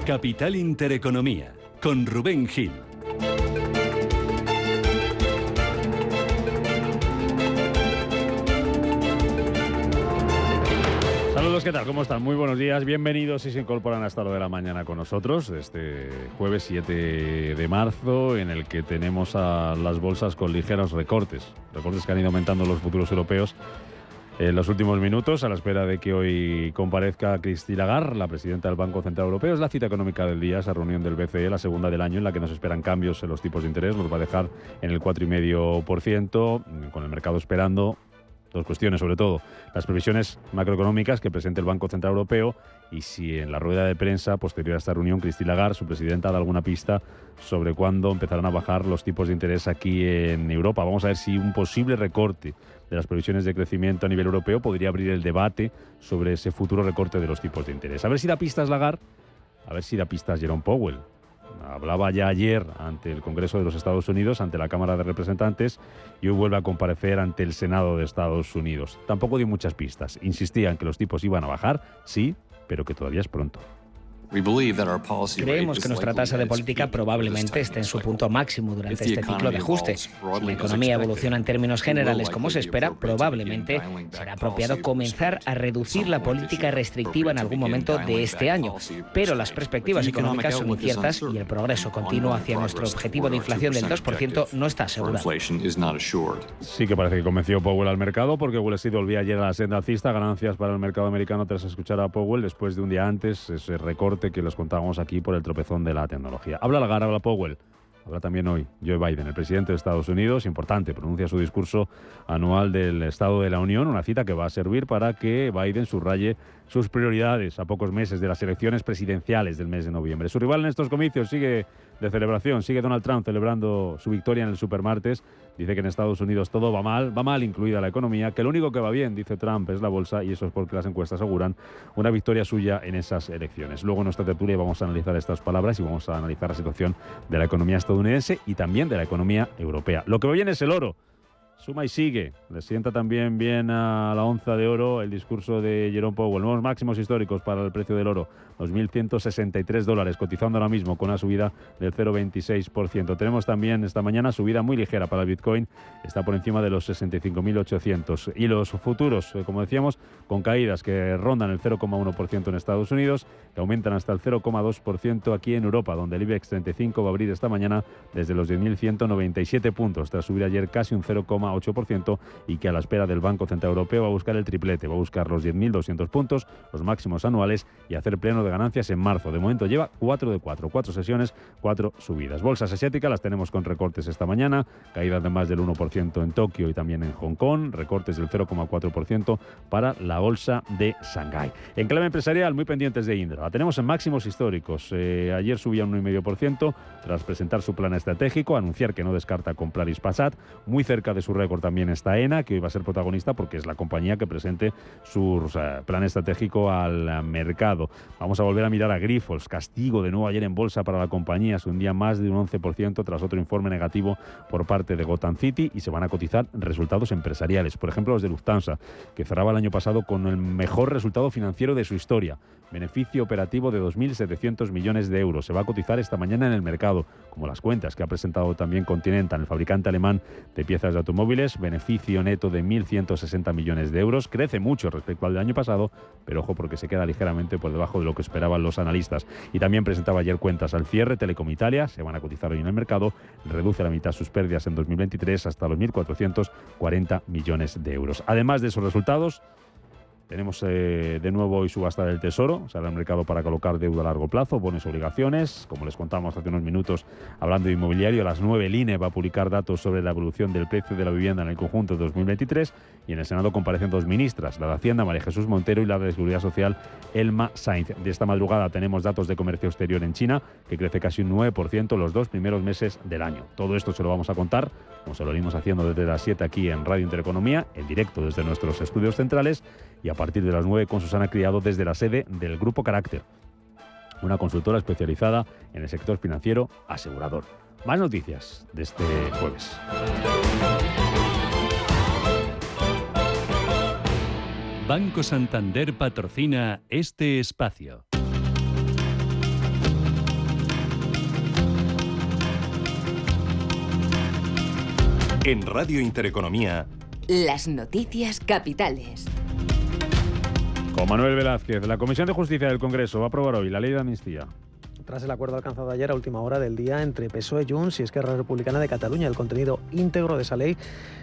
Capital Intereconomía, con Rubén Gil. Saludos, ¿qué tal? ¿Cómo están? Muy buenos días, bienvenidos y se incorporan hasta lo de la mañana con nosotros, este jueves 7 de marzo, en el que tenemos a las bolsas con ligeros recortes que han ido aumentando los futuros europeos en los últimos minutos, a la espera de que hoy comparezca Christine Lagarde, la presidenta del Banco Central Europeo. Es la cita económica del día, esa reunión del BCE, la segunda del año, en la que nos esperan cambios en los tipos de interés. Nos va a dejar en el 4,5%, con el mercado esperando dos cuestiones, sobre todo las previsiones macroeconómicas que presente el Banco Central Europeo y si en la rueda de prensa posterior a esta reunión Christine Lagarde, su presidenta, da alguna pista sobre cuándo empezarán a bajar los tipos de interés aquí en Europa. Vamos a ver si un posible recorte de las previsiones de crecimiento a nivel europeo podría abrir el debate sobre ese futuro recorte de los tipos de interés. A ver si da pistas Lagarde, a ver si da pistas Jerome Powell. Hablaba ya ayer ante el Congreso de los Estados Unidos, ante la Cámara de Representantes, y hoy vuelve a comparecer ante el Senado de Estados Unidos. Tampoco dio muchas pistas. Insistía en que los tipos iban a bajar, sí, pero que todavía es pronto. Creemos que nuestra tasa de política probablemente esté en su punto máximo durante este ciclo de ajuste. Si la economía evoluciona en términos generales como se espera, probablemente será apropiado comenzar a reducir la política restrictiva en algún momento de este año. Pero las perspectivas económicas son inciertas y el progreso continuo hacia nuestro objetivo de inflación del 2% no está asegurado. Sí que parece que convenció Powell al mercado, porque Wall Street volvía ayer a la senda alcista, ganancias para el mercado americano tras escuchar a Powell después de un día antes, ese recorte que les contábamos aquí por el tropezón de la tecnología. Habla Lagarde, habla Powell, habla también hoy Joe Biden, el presidente de Estados Unidos, importante, pronuncia su discurso anual del Estado de la Unión, una cita que va a servir para que Biden subraye sus prioridades a pocos meses de las elecciones presidenciales del mes de noviembre. Su rival en estos comicios sigue de celebración, sigue Donald Trump celebrando su victoria en el supermartes. Dice que en Estados Unidos todo va mal incluida la economía, que lo único que va bien, dice Trump, es la bolsa, y eso es porque las encuestas aseguran una victoria suya en esas elecciones. Luego en nuestra tertulia vamos a analizar estas palabras y vamos a analizar la situación de la economía estadounidense y también de la economía europea. Lo que va bien es el oro. Suma y sigue. Le sienta también bien a la onza de oro el discurso de Jerome Powell. Nuevos máximos históricos para el precio del oro. $2.163, cotizando ahora mismo con una subida del 0,26%. Tenemos también esta mañana subida muy ligera para el Bitcoin. Está por encima de los 65.800. Y los futuros, como decíamos, con caídas que rondan el 0,1% en Estados Unidos, que aumentan hasta el 0,2% aquí en Europa, donde el IBEX 35 va a abrir esta mañana desde los 10.197 puntos, tras subir ayer casi un 0,8%, y que a la espera del Banco Central Europeo va a buscar el triplete, va a buscar los 10.200 puntos, los máximos anuales, y hacer pleno de ganancias en marzo. De momento lleva 4 de 4 sesiones, 4 subidas. Bolsas asiáticas las tenemos con recortes esta mañana, caídas de más del 1% en Tokio y también en Hong Kong, recortes del 0,4% para la bolsa de Shanghái. En clave empresarial, muy pendientes de Indra. La tenemos en máximos históricos. Ayer subía un 1,5% tras presentar su plan estratégico, anunciar que no descarta comprar Hispasat. Muy cerca de su récord también está Aena, que hoy va a ser protagonista porque es la compañía que presente su plan estratégico al mercado. Vamos a volver a mirar a Grifols. Castigo de nuevo ayer en bolsa para la compañía. Se hundía más de un 11% tras otro informe negativo por parte de Gotham City, y se van a cotizar resultados empresariales. Por ejemplo, los de Lufthansa, que cerraba el año pasado con el mejor resultado financiero de su historia. Beneficio operativo de 2.700 millones de euros. Se va a cotizar esta mañana en el mercado, como las cuentas que ha presentado también Continental, el fabricante alemán de piezas de automóviles. Beneficio neto de 1.160 millones de euros. Crece mucho respecto al del año pasado, pero ojo porque se queda ligeramente por debajo de lo que esperaban los analistas. Y también presentaba ayer cuentas al cierre Telecom Italia, se van a cotizar hoy en el mercado. Reduce a la mitad sus pérdidas en 2023 hasta los 1.440 millones de euros. Además de esos resultados, tenemos de nuevo hoy subasta del Tesoro. Sale al mercado para colocar deuda a largo plazo, bonos y obligaciones. Como les contamos hace unos minutos, hablando de inmobiliario, a las 9 el INE va a publicar datos sobre la evolución del precio de la vivienda en el conjunto de 2023. Y en el Senado comparecen dos ministras, la de Hacienda, María Jesús Montero, y la de Seguridad Social, Elma Sainz. De esta madrugada tenemos datos de comercio exterior en China, que crece casi un 9% los 2 primeros meses del año. Todo esto se lo vamos a contar, como se lo venimos haciendo desde las 7 aquí en Radio Intereconomía, en directo desde nuestros estudios centrales, y a partir de las 9 con Susana Criado desde la sede del Grupo Carácter, una consultora especializada en el sector financiero asegurador. Más noticias de este jueves. Banco Santander patrocina este espacio. En Radio Intereconomía, las noticias capitales. Con Manuel Velázquez, la Comisión de Justicia del Congreso va a aprobar hoy la ley de amnistía. Tras el acuerdo alcanzado ayer a última hora del día entre PSOE, Junts y Esquerra Republicana de Cataluña, el contenido íntegro de esa ley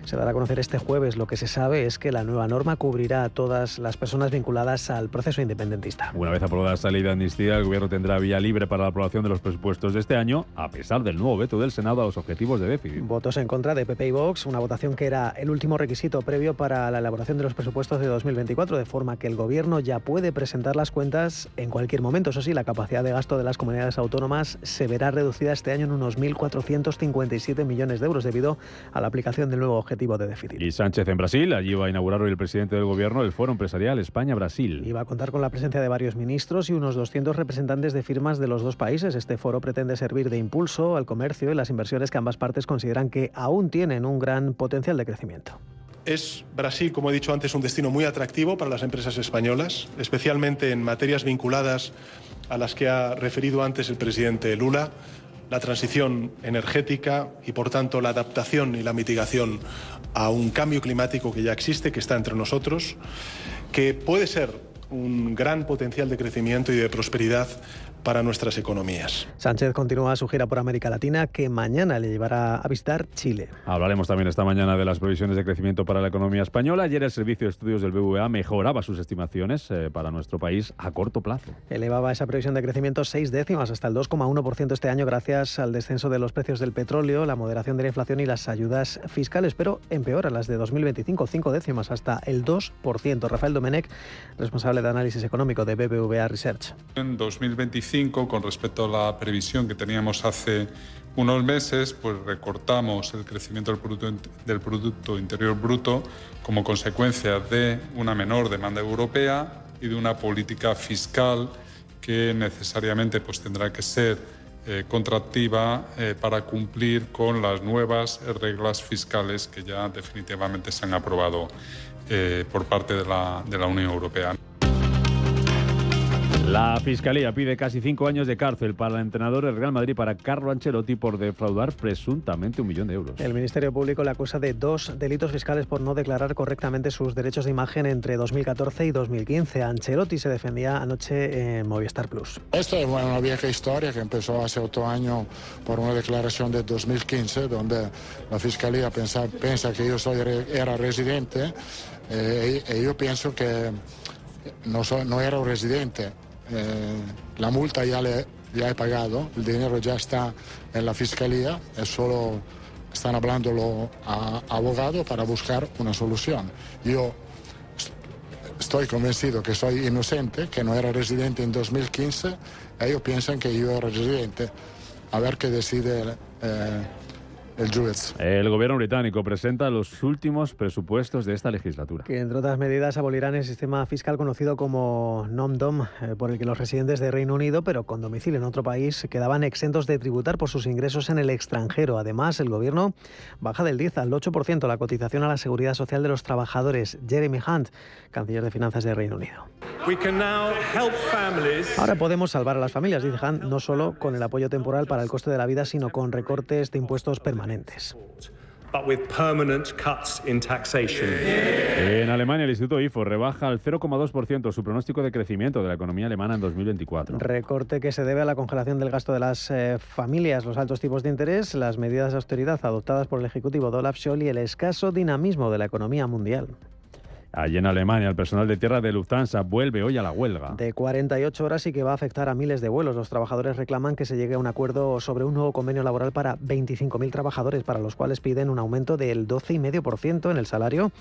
se dará a conocer este jueves. Lo que se sabe es que la nueva norma cubrirá a todas las personas vinculadas al proceso independentista. Una vez aprobada esta ley de amnistía, el Gobierno tendrá vía libre para la aprobación de los presupuestos de este año, a pesar del nuevo veto del Senado a los objetivos de déficit. Votos en contra de PP y Vox, una votación que era el último requisito previo para la elaboración de los presupuestos de 2024, de forma que el Gobierno ya puede presentar las cuentas en cualquier momento. Eso sí, la capacidad de gasto de las comunidades autónomas se verá reducida este año en unos 1.457 millones de euros debido a la aplicación del nuevo objetivo de déficit. Y Sánchez en Brasil, allí va a inaugurar hoy el presidente del Gobierno el Foro Empresarial España-Brasil. Y va a contar con la presencia de varios ministros y unos 200 representantes de firmas de los dos países. Este foro pretende servir de impulso al comercio y las inversiones que ambas partes consideran que aún tienen un gran potencial de crecimiento. Es Brasil, como he dicho antes, un destino muy atractivo para las empresas españolas, especialmente en materias vinculadas a las que ha referido antes el presidente Lula, la transición energética y, por tanto, la adaptación y la mitigación a un cambio climático que ya existe, que está entre nosotros, que puede ser un gran potencial de crecimiento y de prosperidad para nuestras economías. Sánchez continúa su gira por América Latina, que mañana le llevará a visitar Chile. Hablaremos también esta mañana de las previsiones de crecimiento para la economía española. Ayer el Servicio de Estudios del BBVA mejoraba sus estimaciones para nuestro país a corto plazo. Elevaba esa previsión de crecimiento 6 décimas hasta el 2,1% este año gracias al descenso de los precios del petróleo, la moderación de la inflación y las ayudas fiscales, pero empeora las de 2025, 5 décimas hasta el 2%. Rafael Domenech, responsable de análisis económico de BBVA Research. En 2025, con respecto a la previsión que teníamos hace unos meses, pues recortamos el crecimiento del Producto Interior Bruto como consecuencia de una menor demanda europea y de una política fiscal que necesariamente pues tendrá que ser contractiva para cumplir con las nuevas reglas fiscales que ya definitivamente se han aprobado por parte de la Unión Europea. La Fiscalía pide casi 5 años de cárcel para el entrenador del Real Madrid, para Carlo Ancelotti, por defraudar presuntamente 1 millón de euros. El Ministerio Público le acusa de 2 delitos fiscales por no declarar correctamente sus derechos de imagen entre 2014 y 2015. Ancelotti se defendía anoche en Movistar Plus. Esta es una vieja historia que empezó hace 8 años por una declaración de 2015, donde la Fiscalía piensa que yo era residente y yo pienso que no era un residente. La multa ya he pagado, el dinero ya está en la Fiscalía, es solo están hablándolo a abogados para buscar una solución. Yo estoy convencido que soy inocente, que no era residente en 2015, ellos piensan que yo era residente. A ver qué decide el juez. El gobierno británico presenta los últimos presupuestos de esta legislatura, que entre otras medidas abolirán el sistema fiscal conocido como Nom-Dom, por el que los residentes de Reino Unido, pero con domicilio en otro país, quedaban exentos de tributar por sus ingresos en el extranjero. Además, el gobierno baja del 10 al 8% la cotización a la seguridad social de los trabajadores. Jeremy Hunt, canciller de finanzas de Reino Unido. Ahora podemos salvar a las familias, dice Hunt, no solo con el apoyo temporal para el coste de la vida, sino con recortes de impuestos permanentes. En Alemania, el Instituto IFO rebaja al 0,2% su pronóstico de crecimiento de la economía alemana en 2024. Recorte que se debe a la congelación del gasto de las familias, los altos tipos de interés, las medidas de austeridad adoptadas por el ejecutivo de Olaf Scholz y el escaso dinamismo de la economía mundial. Allí en Alemania, el personal de tierra de Lufthansa vuelve hoy a la huelga. De 48 horas y que va a afectar a miles de vuelos. Los trabajadores reclaman que se llegue a un acuerdo sobre un nuevo convenio laboral para 25.000 trabajadores, para los cuales piden un aumento del 12,5% en el salario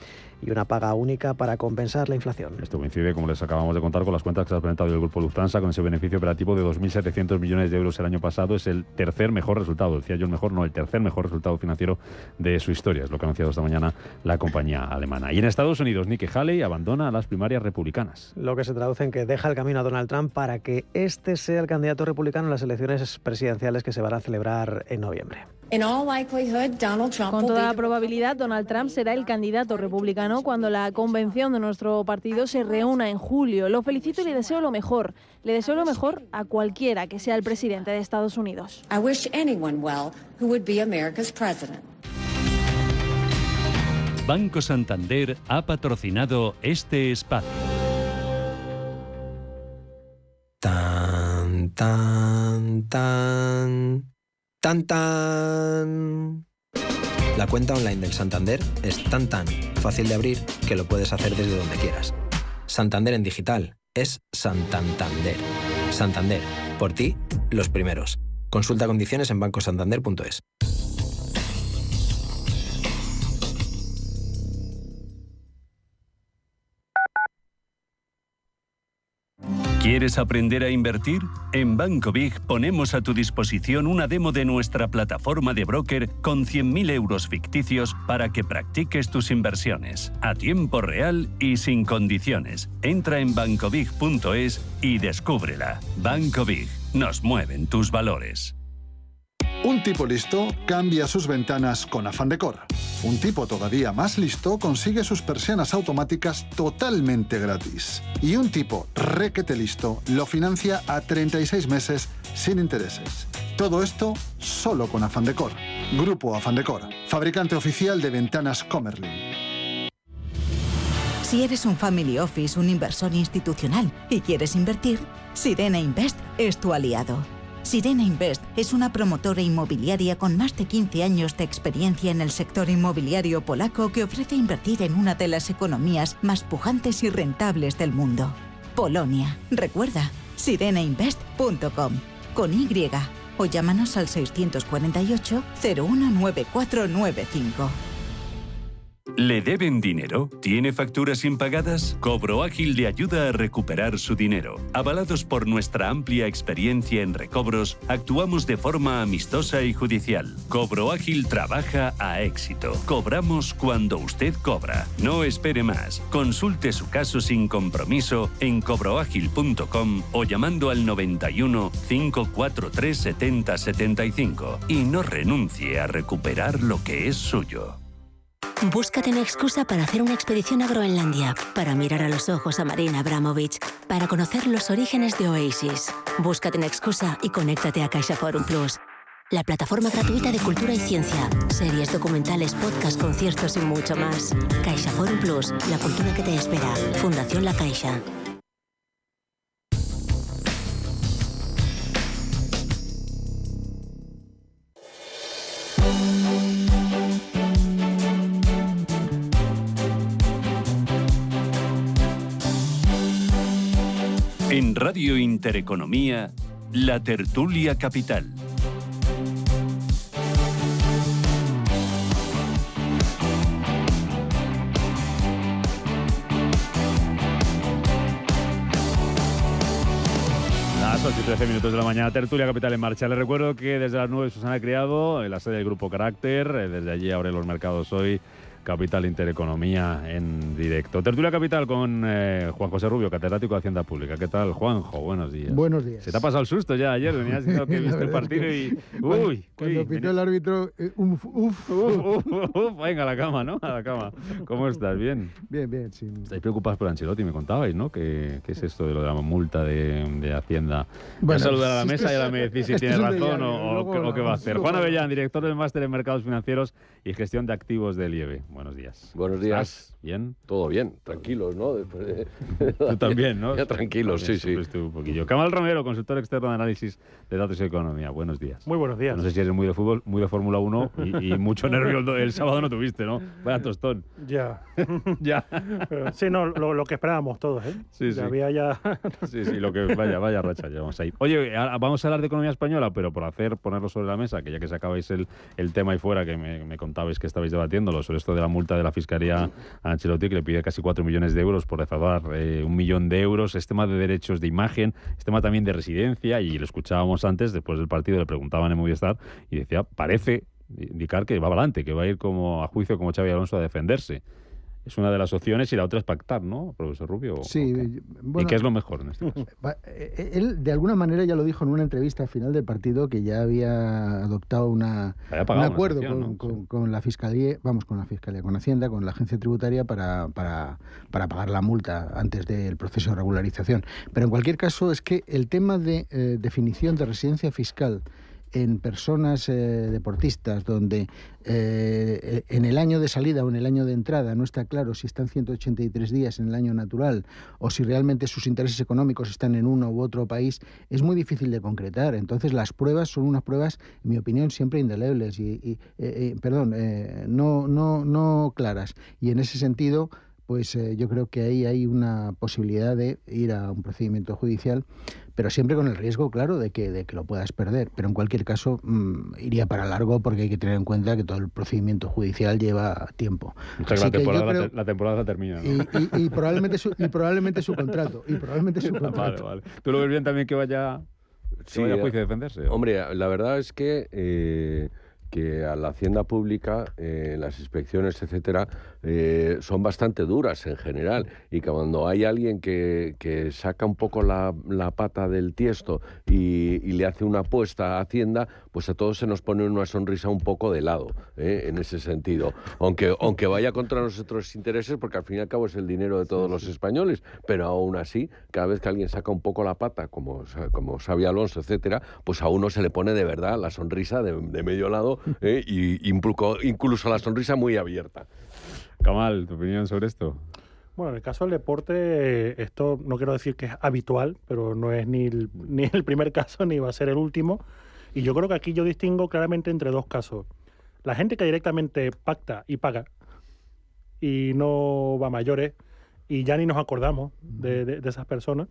y una paga única para compensar la inflación. Esto coincide, como les acabamos de contar, con las cuentas que se ha presentado el grupo Lufthansa, con ese beneficio operativo de 2.700 millones de euros el año pasado. Es el tercer mejor resultado, decía yo el mejor, no, el tercer mejor resultado financiero de su historia. Es lo que ha anunciado esta mañana la compañía alemana. Y en Estados Unidos, Nikki Haley abandona las primarias republicanas. Lo que se traduce en que deja el camino a Donald Trump para que este sea el candidato republicano en las elecciones presidenciales que se van a celebrar en noviembre. Con toda probabilidad, Donald Trump será el candidato republicano cuando la convención de nuestro partido se reúna en julio. Lo felicito y le deseo lo mejor. Le deseo lo mejor a cualquiera que sea el presidente de Estados Unidos. Banco Santander ha patrocinado este espacio. Tan, tan, tan, tan, tan. La cuenta online del Santander es tan fácil de abrir que lo puedes hacer desde donde quieras. Santander en digital es Santander. Santander, por ti, los primeros. Consulta condiciones en bancosantander.es. ¿Quieres aprender a invertir? En Banco Big ponemos a tu disposición una demo de nuestra plataforma de broker con 100.000 euros ficticios para que practiques tus inversiones a tiempo real y sin condiciones. Entra en bancobig.es y descúbrela. Banco Big. Nos mueven tus valores. Un tipo listo cambia sus ventanas con Afán Decor. Un tipo todavía más listo consigue sus persianas automáticas totalmente gratis. Y un tipo requete listo lo financia a 36 meses sin intereses. Todo esto solo con Afán Decor. Grupo Afán Decor, fabricante oficial de ventanas Comerlin. Si eres un family office, un inversor institucional y quieres invertir, Sirena Invest es tu aliado. Sirena Invest es una promotora inmobiliaria con más de 15 años de experiencia en el sector inmobiliario polaco que ofrece invertir en una de las economías más pujantes y rentables del mundo. Polonia. Recuerda, sirenainvest.com con Y o llámanos al 648 019495. ¿Le deben dinero? ¿Tiene facturas impagadas? Cobro Ágil le ayuda a recuperar su dinero. Avalados por nuestra amplia experiencia en recobros, actuamos de forma amistosa y judicial. Cobro Ágil trabaja a éxito. Cobramos cuando usted cobra. No espere más. Consulte su caso sin compromiso en cobroagil.com o llamando al 91 543 70 75 y no renuncie a recuperar lo que es suyo. Búscate una excusa para hacer una expedición a Groenlandia, para mirar a los ojos a Marina Abramovich, para conocer los orígenes de Oasis. Búscate una excusa y conéctate a CaixaForum Plus, la plataforma gratuita de cultura y ciencia, series, documentales, podcasts, conciertos y mucho más. CaixaForum Plus, la cultura que te espera. Fundación La Caixa. En Radio Intereconomía, La Tertulia Capital. Las 8 y 13 minutos de la mañana, Tertulia Capital en marcha. Les recuerdo que desde las 9 Susana Criado, en la sede del Grupo Carácter, desde allí abre los mercados hoy, Capital Intereconomía en directo. Tertulia Capital con Juan José Rubio, catedrático de Hacienda Pública. ¿Qué tal, Juanjo? Buenos días. Buenos días. Se te ha pasado el susto ya ayer, venías diciendo que viste el partido y... ¡Uy! Cuando pitó el árbitro, venga, a la cama, ¿no? A la cama. ¿Cómo estás? ¿Bien? Bien, sí. Estáis preocupados por Ancelotti, me contabais, ¿no? ¿Qué es esto de lo de la multa de Hacienda? Voy a saludar a la mesa y ahora me decís si tiene razón o qué va a hacer. Juan Avellán, director del Máster en Mercados Financieros y Gestión de Activos del IEB. Buenos días. Buenos días. ¿Estás bien? Todo bien, tranquilos, ¿no? Después de... Tú también, ¿no? Ya tranquilos, sí. Un poquillo. Camal Romero, consultor externo de análisis de datos y economía. Buenos días. Muy buenos días. No sé si eres muy de fútbol, muy de Fórmula 1 y mucho nervio el sábado no tuviste, ¿no? Vaya tostón. Ya. Ya. Sí, no, lo que esperábamos todos, ¿eh? Sí, sí. Había ya... Sí, lo que vaya racha llevamos ahí. Oye, vamos a hablar de economía española, pero por ponerlo sobre la mesa, que ya que sacabais el tema ahí fuera, que me contabais que estabais debatiéndolo sobre esto de la multa de la Fiscalía a Ancelotti, que le pide casi 4 millones de euros por defraudar 1 millón de euros. Es tema de derechos de imagen, es tema también de residencia, y lo escuchábamos antes, después del partido, le preguntaban en Movistar, y decía, parece indicar que va adelante, que va a ir como a juicio como Xabi Alonso a defenderse. Es una de las opciones y la otra es pactar, ¿no, profesor Rubio? Sí. Bueno, ¿y qué es lo mejor en este caso? Él, de alguna manera, ya lo dijo en una entrevista al final del partido, que ya había adoptado un acuerdo con la Fiscalía, con Hacienda, con la Agencia Tributaria, para pagar la multa antes del proceso de regularización. Pero en cualquier caso, es que el tema de definición de residencia fiscal en personas deportistas donde en el año de salida o en el año de entrada no está claro si están 183 días en el año natural o si realmente sus intereses económicos están en uno u otro país, es muy difícil de concretar. Entonces las pruebas son unas pruebas, en mi opinión, siempre indelebles no claras. Y en ese sentido, pues yo creo que ahí hay una posibilidad de ir a un procedimiento judicial, pero siempre con el riesgo, claro, de que lo puedas perder. Pero en cualquier caso iría para largo, porque hay que tener en cuenta que todo el procedimiento judicial lleva tiempo. O sea, que la temporada termina, ¿no? Y probablemente su contrato. Vale. ¿Tú lo ves bien también que vaya a juicio a defenderse? Hombre, la verdad es que a la hacienda pública, las inspecciones, etcétera, son bastante duras en general, y que cuando hay alguien que saca un poco la pata del tiesto y le hace una apuesta a Hacienda, pues a todos se nos pone una sonrisa un poco de lado, en ese sentido, aunque vaya contra nuestros intereses, porque al fin y al cabo es el dinero de todos los españoles, pero aún así, cada vez que alguien saca un poco la pata, como Xabi Alonso, etcétera, pues a uno se le pone de verdad la sonrisa de medio lado, y incluso la sonrisa muy abierta. Kamal, ¿tu opinión sobre esto? Bueno, en el caso del deporte, esto no quiero decir que es habitual, pero no es ni el primer caso ni va a ser el último. Y yo creo que aquí yo distingo claramente entre dos casos. La gente que directamente pacta y paga y no va a mayores y ya ni nos acordamos de esas personas.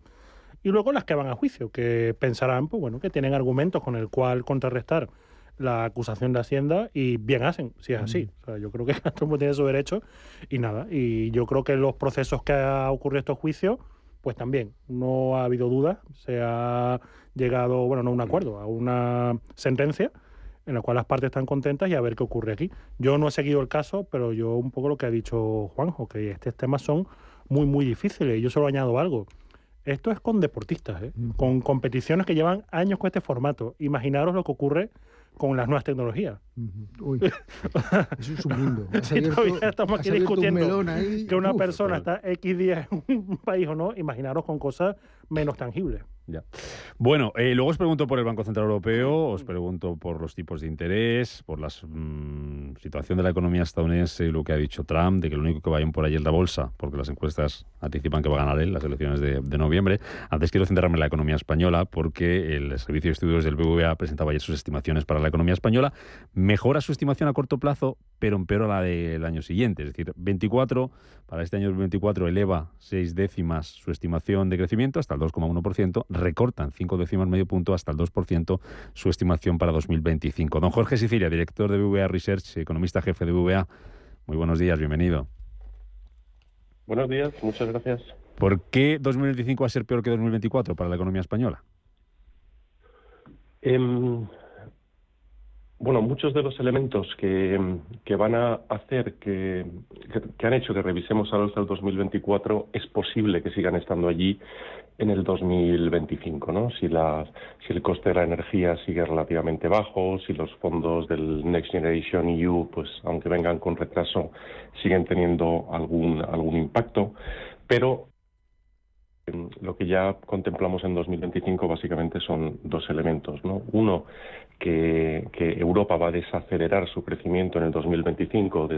Y luego las que van a juicio, que pensarán, pues bueno, que tienen argumentos con el cual contrarrestar la acusación de Hacienda, y bien hacen, si es así. O sea, yo creo que cada uno tiene su derecho y nada. Y yo creo que en los procesos que ha ocurrido estos juicios, pues también no ha habido dudas. Se ha llegado, bueno, no a un acuerdo, a una sentencia en la cual las partes están contentas, y a ver qué ocurre aquí. Yo no he seguido el caso, pero yo un poco lo que ha dicho Juanjo, que estos temas son muy, muy difíciles. Y yo solo añado algo. Esto es con deportistas, con competiciones que llevan años con este formato. Imaginaros lo que ocurre con las nuevas tecnologías. Uy, eso es un mundo. Si todavía estamos aquí discutiendo que una persona está X días en un país o no, imaginaros con cosas menos tangibles. Ya. Bueno, luego os pregunto por el Banco Central Europeo, os pregunto por los tipos de interés, por la situación de la economía estadounidense y lo que ha dicho Trump, de que lo único que vayan por allí es la bolsa, porque las encuestas anticipan que va a ganar él las elecciones de noviembre. Antes quiero centrarme en la economía española, porque el Servicio de Estudios del BBVA presentaba ayer sus estimaciones para la economía española. Mejora su estimación a corto plazo, pero empeora la del año siguiente. Es decir, para este año 2024 eleva 6 décimas su estimación de crecimiento hasta el 2,1%, recortan 5 décimas medio punto hasta el 2% su estimación para 2025. Don Jorge Sicilia, director de BBVA Research, economista jefe de BBVA. Muy buenos días, bienvenido. Buenos días, muchas gracias. ¿Por qué 2025 va a ser peor que 2024 para la economía española? Bueno, muchos de los elementos que van a hacer que han hecho que revisemos al alza el 2024 es posible que sigan estando allí en el 2025, ¿no? Si el coste de la energía sigue relativamente bajo, si los fondos del Next Generation EU, pues aunque vengan con retraso, siguen teniendo algún impacto, pero lo que ya contemplamos en 2025 básicamente son dos elementos, ¿no? Uno, que Europa va a desacelerar su crecimiento en el 2025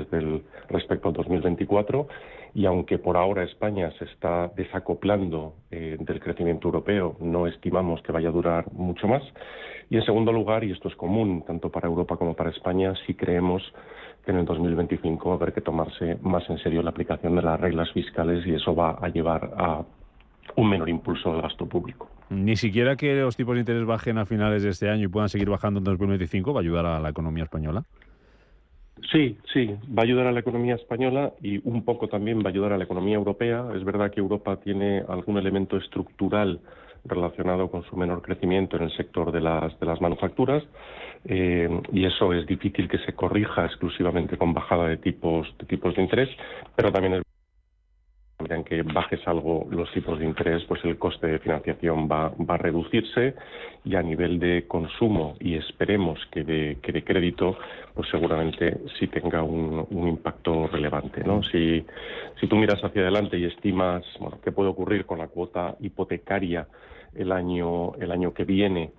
respecto al 2024, y aunque por ahora España se está desacoplando del crecimiento europeo, no estimamos que vaya a durar mucho más. Y en segundo lugar, y esto es común tanto para Europa como para España, sí creemos que en el 2025 va a haber que tomarse más en serio la aplicación de las reglas fiscales, y eso va a llevar a un menor impulso del gasto público. Ni siquiera que los tipos de interés bajen a finales de este año y puedan seguir bajando en 2025 va a ayudar a la economía española. Sí, va a ayudar a la economía española y un poco también va a ayudar a la economía europea. Es verdad que Europa tiene algún elemento estructural relacionado con su menor crecimiento en el sector de las manufacturas, y eso es difícil que se corrija exclusivamente con bajada de tipos de interés, pero también es en que bajes algo los tipos de interés, pues el coste de financiación va a reducirse, y a nivel de consumo, y esperemos que de crédito, pues seguramente sí tenga un impacto relevante, ¿no? Si tú miras hacia adelante y estimas qué puede ocurrir con la cuota hipotecaria el año que viene,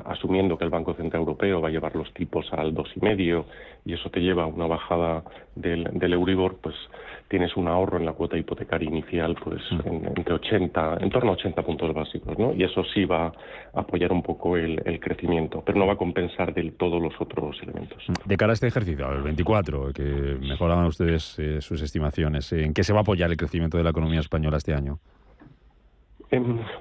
asumiendo que el Banco Central Europeo va a llevar los tipos al 2,5 y eso te lleva a una bajada del Euribor, pues tienes un ahorro en la cuota hipotecaria inicial pues en torno a 80 puntos básicos, ¿no? Y eso sí va a apoyar un poco el crecimiento, pero no va a compensar del todo los otros elementos. De cara a este ejercicio, al 24, que mejoraban ustedes sus estimaciones, ¿en qué se va a apoyar el crecimiento de la economía española este año?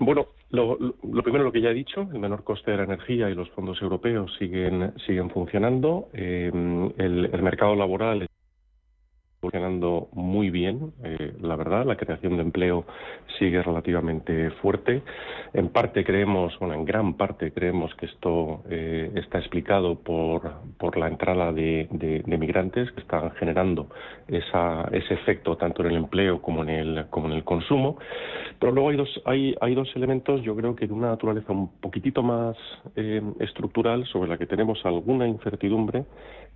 Bueno, lo primero, lo que ya he dicho, el menor coste de la energía y los fondos europeos siguen funcionando. El mercado laboral está funcionando muy bien, la verdad. La creación de empleo sigue relativamente fuerte. En gran parte creemos que esto está explicado por la entrada de migrantes que están generando ese efecto tanto en el empleo como en el consumo. Pero luego hay dos elementos, yo creo que de una naturaleza un poquitito más estructural, sobre la que tenemos alguna incertidumbre,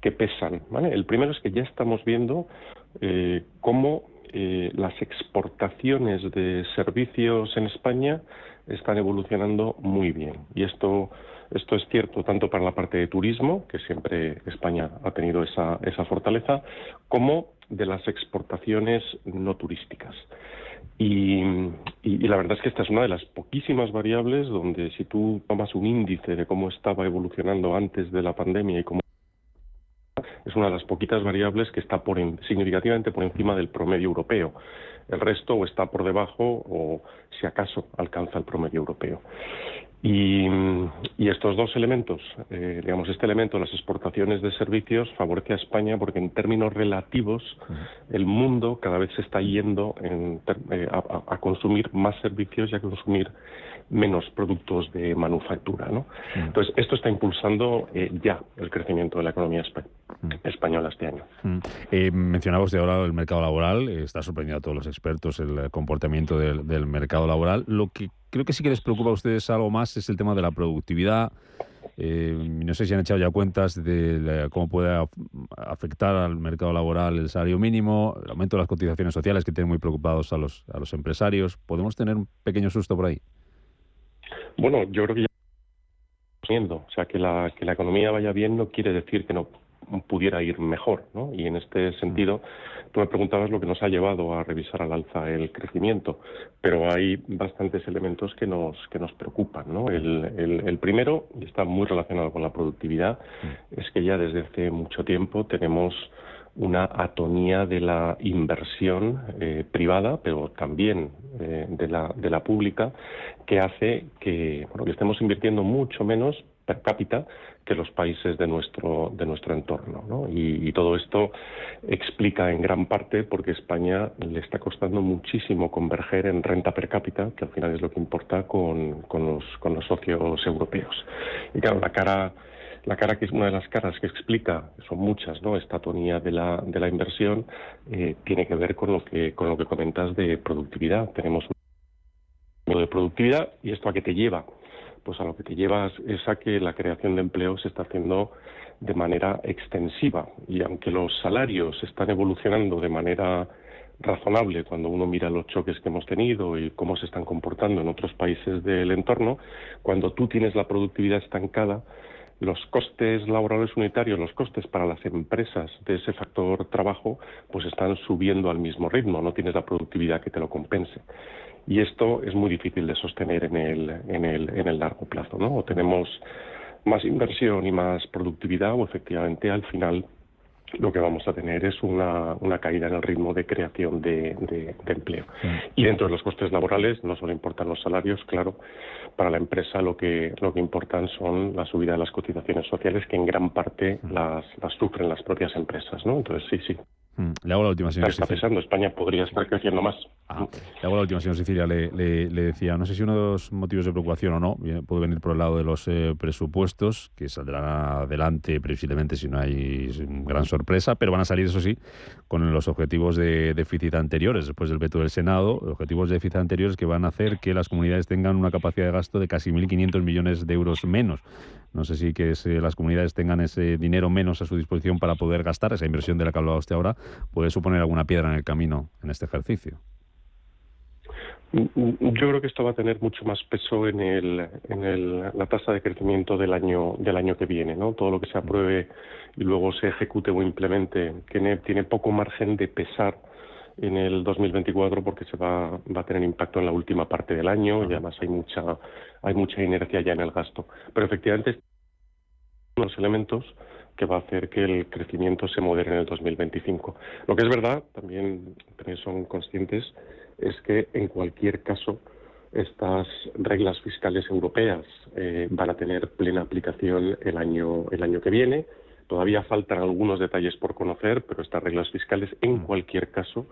que pesan, ¿vale? El primero es que ya estamos viendo cómo las exportaciones de servicios en España están evolucionando muy bien. Y esto es cierto tanto para la parte de turismo, que siempre España ha tenido esa fortaleza, como de las exportaciones no turísticas. Y la verdad es que esta es una de las poquísimas variables donde, si tú tomas un índice de cómo estaba evolucionando antes de la pandemia y cómo es una de las poquitas variables que está significativamente por encima del promedio europeo. El resto o está por debajo o, si acaso, alcanza el promedio europeo. Y estos dos elementos, este elemento de las exportaciones de servicios favorece a España porque en términos relativos el mundo cada vez se está yendo a consumir más servicios y a consumir menos productos de manufactura, ¿no? Entonces, esto está impulsando ya el crecimiento de la economía española este año. Mencionaba usted ahora el mercado laboral. Está sorprendiendo a todos los expertos el comportamiento del mercado laboral. Lo que creo que sí que les preocupa a ustedes algo más es el tema de la productividad. No sé si han echado ya cuentas de cómo puede afectar al mercado laboral el salario mínimo, el aumento de las cotizaciones sociales que tienen muy preocupados a los empresarios. ¿Podemos tener un pequeño susto por ahí? Bueno, yo creo que ya estamos viendo. O sea, que la economía vaya bien no quiere decir que no pudiera ir mejor, ¿no? Y en este sentido, tú me preguntabas lo que nos ha llevado a revisar al alza el crecimiento, pero hay bastantes elementos que nos preocupan, ¿no? El primero, y está muy relacionado con la productividad, es que ya desde hace mucho tiempo tenemos una atonía de la inversión privada, pero también de la pública, que hace que estemos invirtiendo mucho menos per cápita que los países de nuestro entorno, ¿no? Y todo esto explica en gran parte porque a España le está costando muchísimo converger en renta per cápita, que al final es lo que importa con los socios europeos. Y claro, la cara que es una de las caras que explica, son muchas, ¿no?, esta atonía de la inversión, tiene que ver con lo que comentas de productividad. Tenemos un modelo de productividad, y esto ¿a qué te lleva? Pues a lo que te lleva es a que la creación de empleo se está haciendo de manera extensiva, y aunque los salarios están evolucionando de manera razonable cuando uno mira los choques que hemos tenido y cómo se están comportando en otros países del entorno, cuando tú tienes la productividad estancada, los costes laborales unitarios, los costes para las empresas de ese factor trabajo, pues están subiendo al mismo ritmo, no tienes la productividad que te lo compense. Y esto es muy difícil de sostener en el largo plazo, ¿no? O tenemos más inversión y más productividad, o efectivamente al final lo que vamos a tener es una caída en el ritmo de creación de empleo. Y dentro de los costes laborales no solo importan los salarios, claro, para la empresa lo que importan son la subida de las cotizaciones sociales, que en gran parte las sufren las propias empresas, ¿no? Entonces sí. Le hago la última, señor Está pesando, España podría estar creciendo más. Le hago la última, señor Sicilia. Le decía, no sé si uno de los motivos de preocupación o no puede venir por el lado de los presupuestos, que saldrán adelante previsiblemente si no hay gran sorpresa, pero van a salir, eso sí, con los objetivos de déficit anteriores, después del veto del Senado, objetivos de déficit anteriores que van a hacer que las comunidades tengan una capacidad de gasto de casi 1.500 millones de euros menos. No sé si que las comunidades tengan ese dinero menos a su disposición para poder gastar, esa inversión de la que hablaba usted ahora, puede suponer alguna piedra en el camino en este ejercicio. Yo creo que esto va a tener mucho más peso en la tasa de crecimiento del año que viene, ¿no? Todo lo que se apruebe y luego se ejecute o implemente tiene poco margen de pesar en el 2024 porque se va a tener impacto en la última parte del año y además hay mucha inercia ya en el gasto. Pero efectivamente los elementos que va a hacer que el crecimiento se modere en el 2025. Lo que es verdad, también son conscientes, es que en cualquier caso estas reglas fiscales europeas van a tener plena aplicación el año que viene. Todavía faltan algunos detalles por conocer, pero estas reglas fiscales en cualquier caso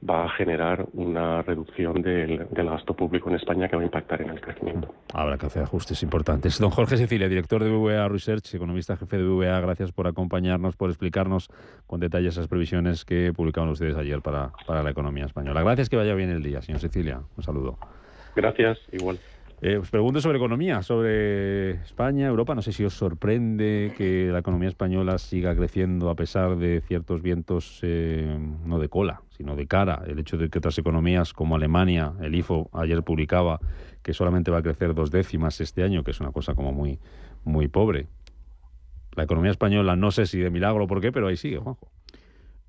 va a generar una reducción del gasto público en España que va a impactar en el crecimiento. Habrá que hacer ajustes importantes. Don Jorge Sicilia, director de BBVA Research, economista jefe de BBVA, gracias por acompañarnos, por explicarnos con detalle esas previsiones que publicaron ustedes ayer para la economía española. Gracias, que vaya bien el día, señor Sicilia. Un saludo. Gracias, igual. Os pregunto sobre economía, sobre España, Europa. No sé si os sorprende que la economía española siga creciendo a pesar de ciertos vientos, no de cola, sino de cara. El hecho de que otras economías como Alemania, el IFO ayer publicaba que solamente va a crecer 2 décimas este año, que es una cosa como muy, muy pobre. La economía española, no sé si de milagro o por qué, pero ahí sigue, Juanjo.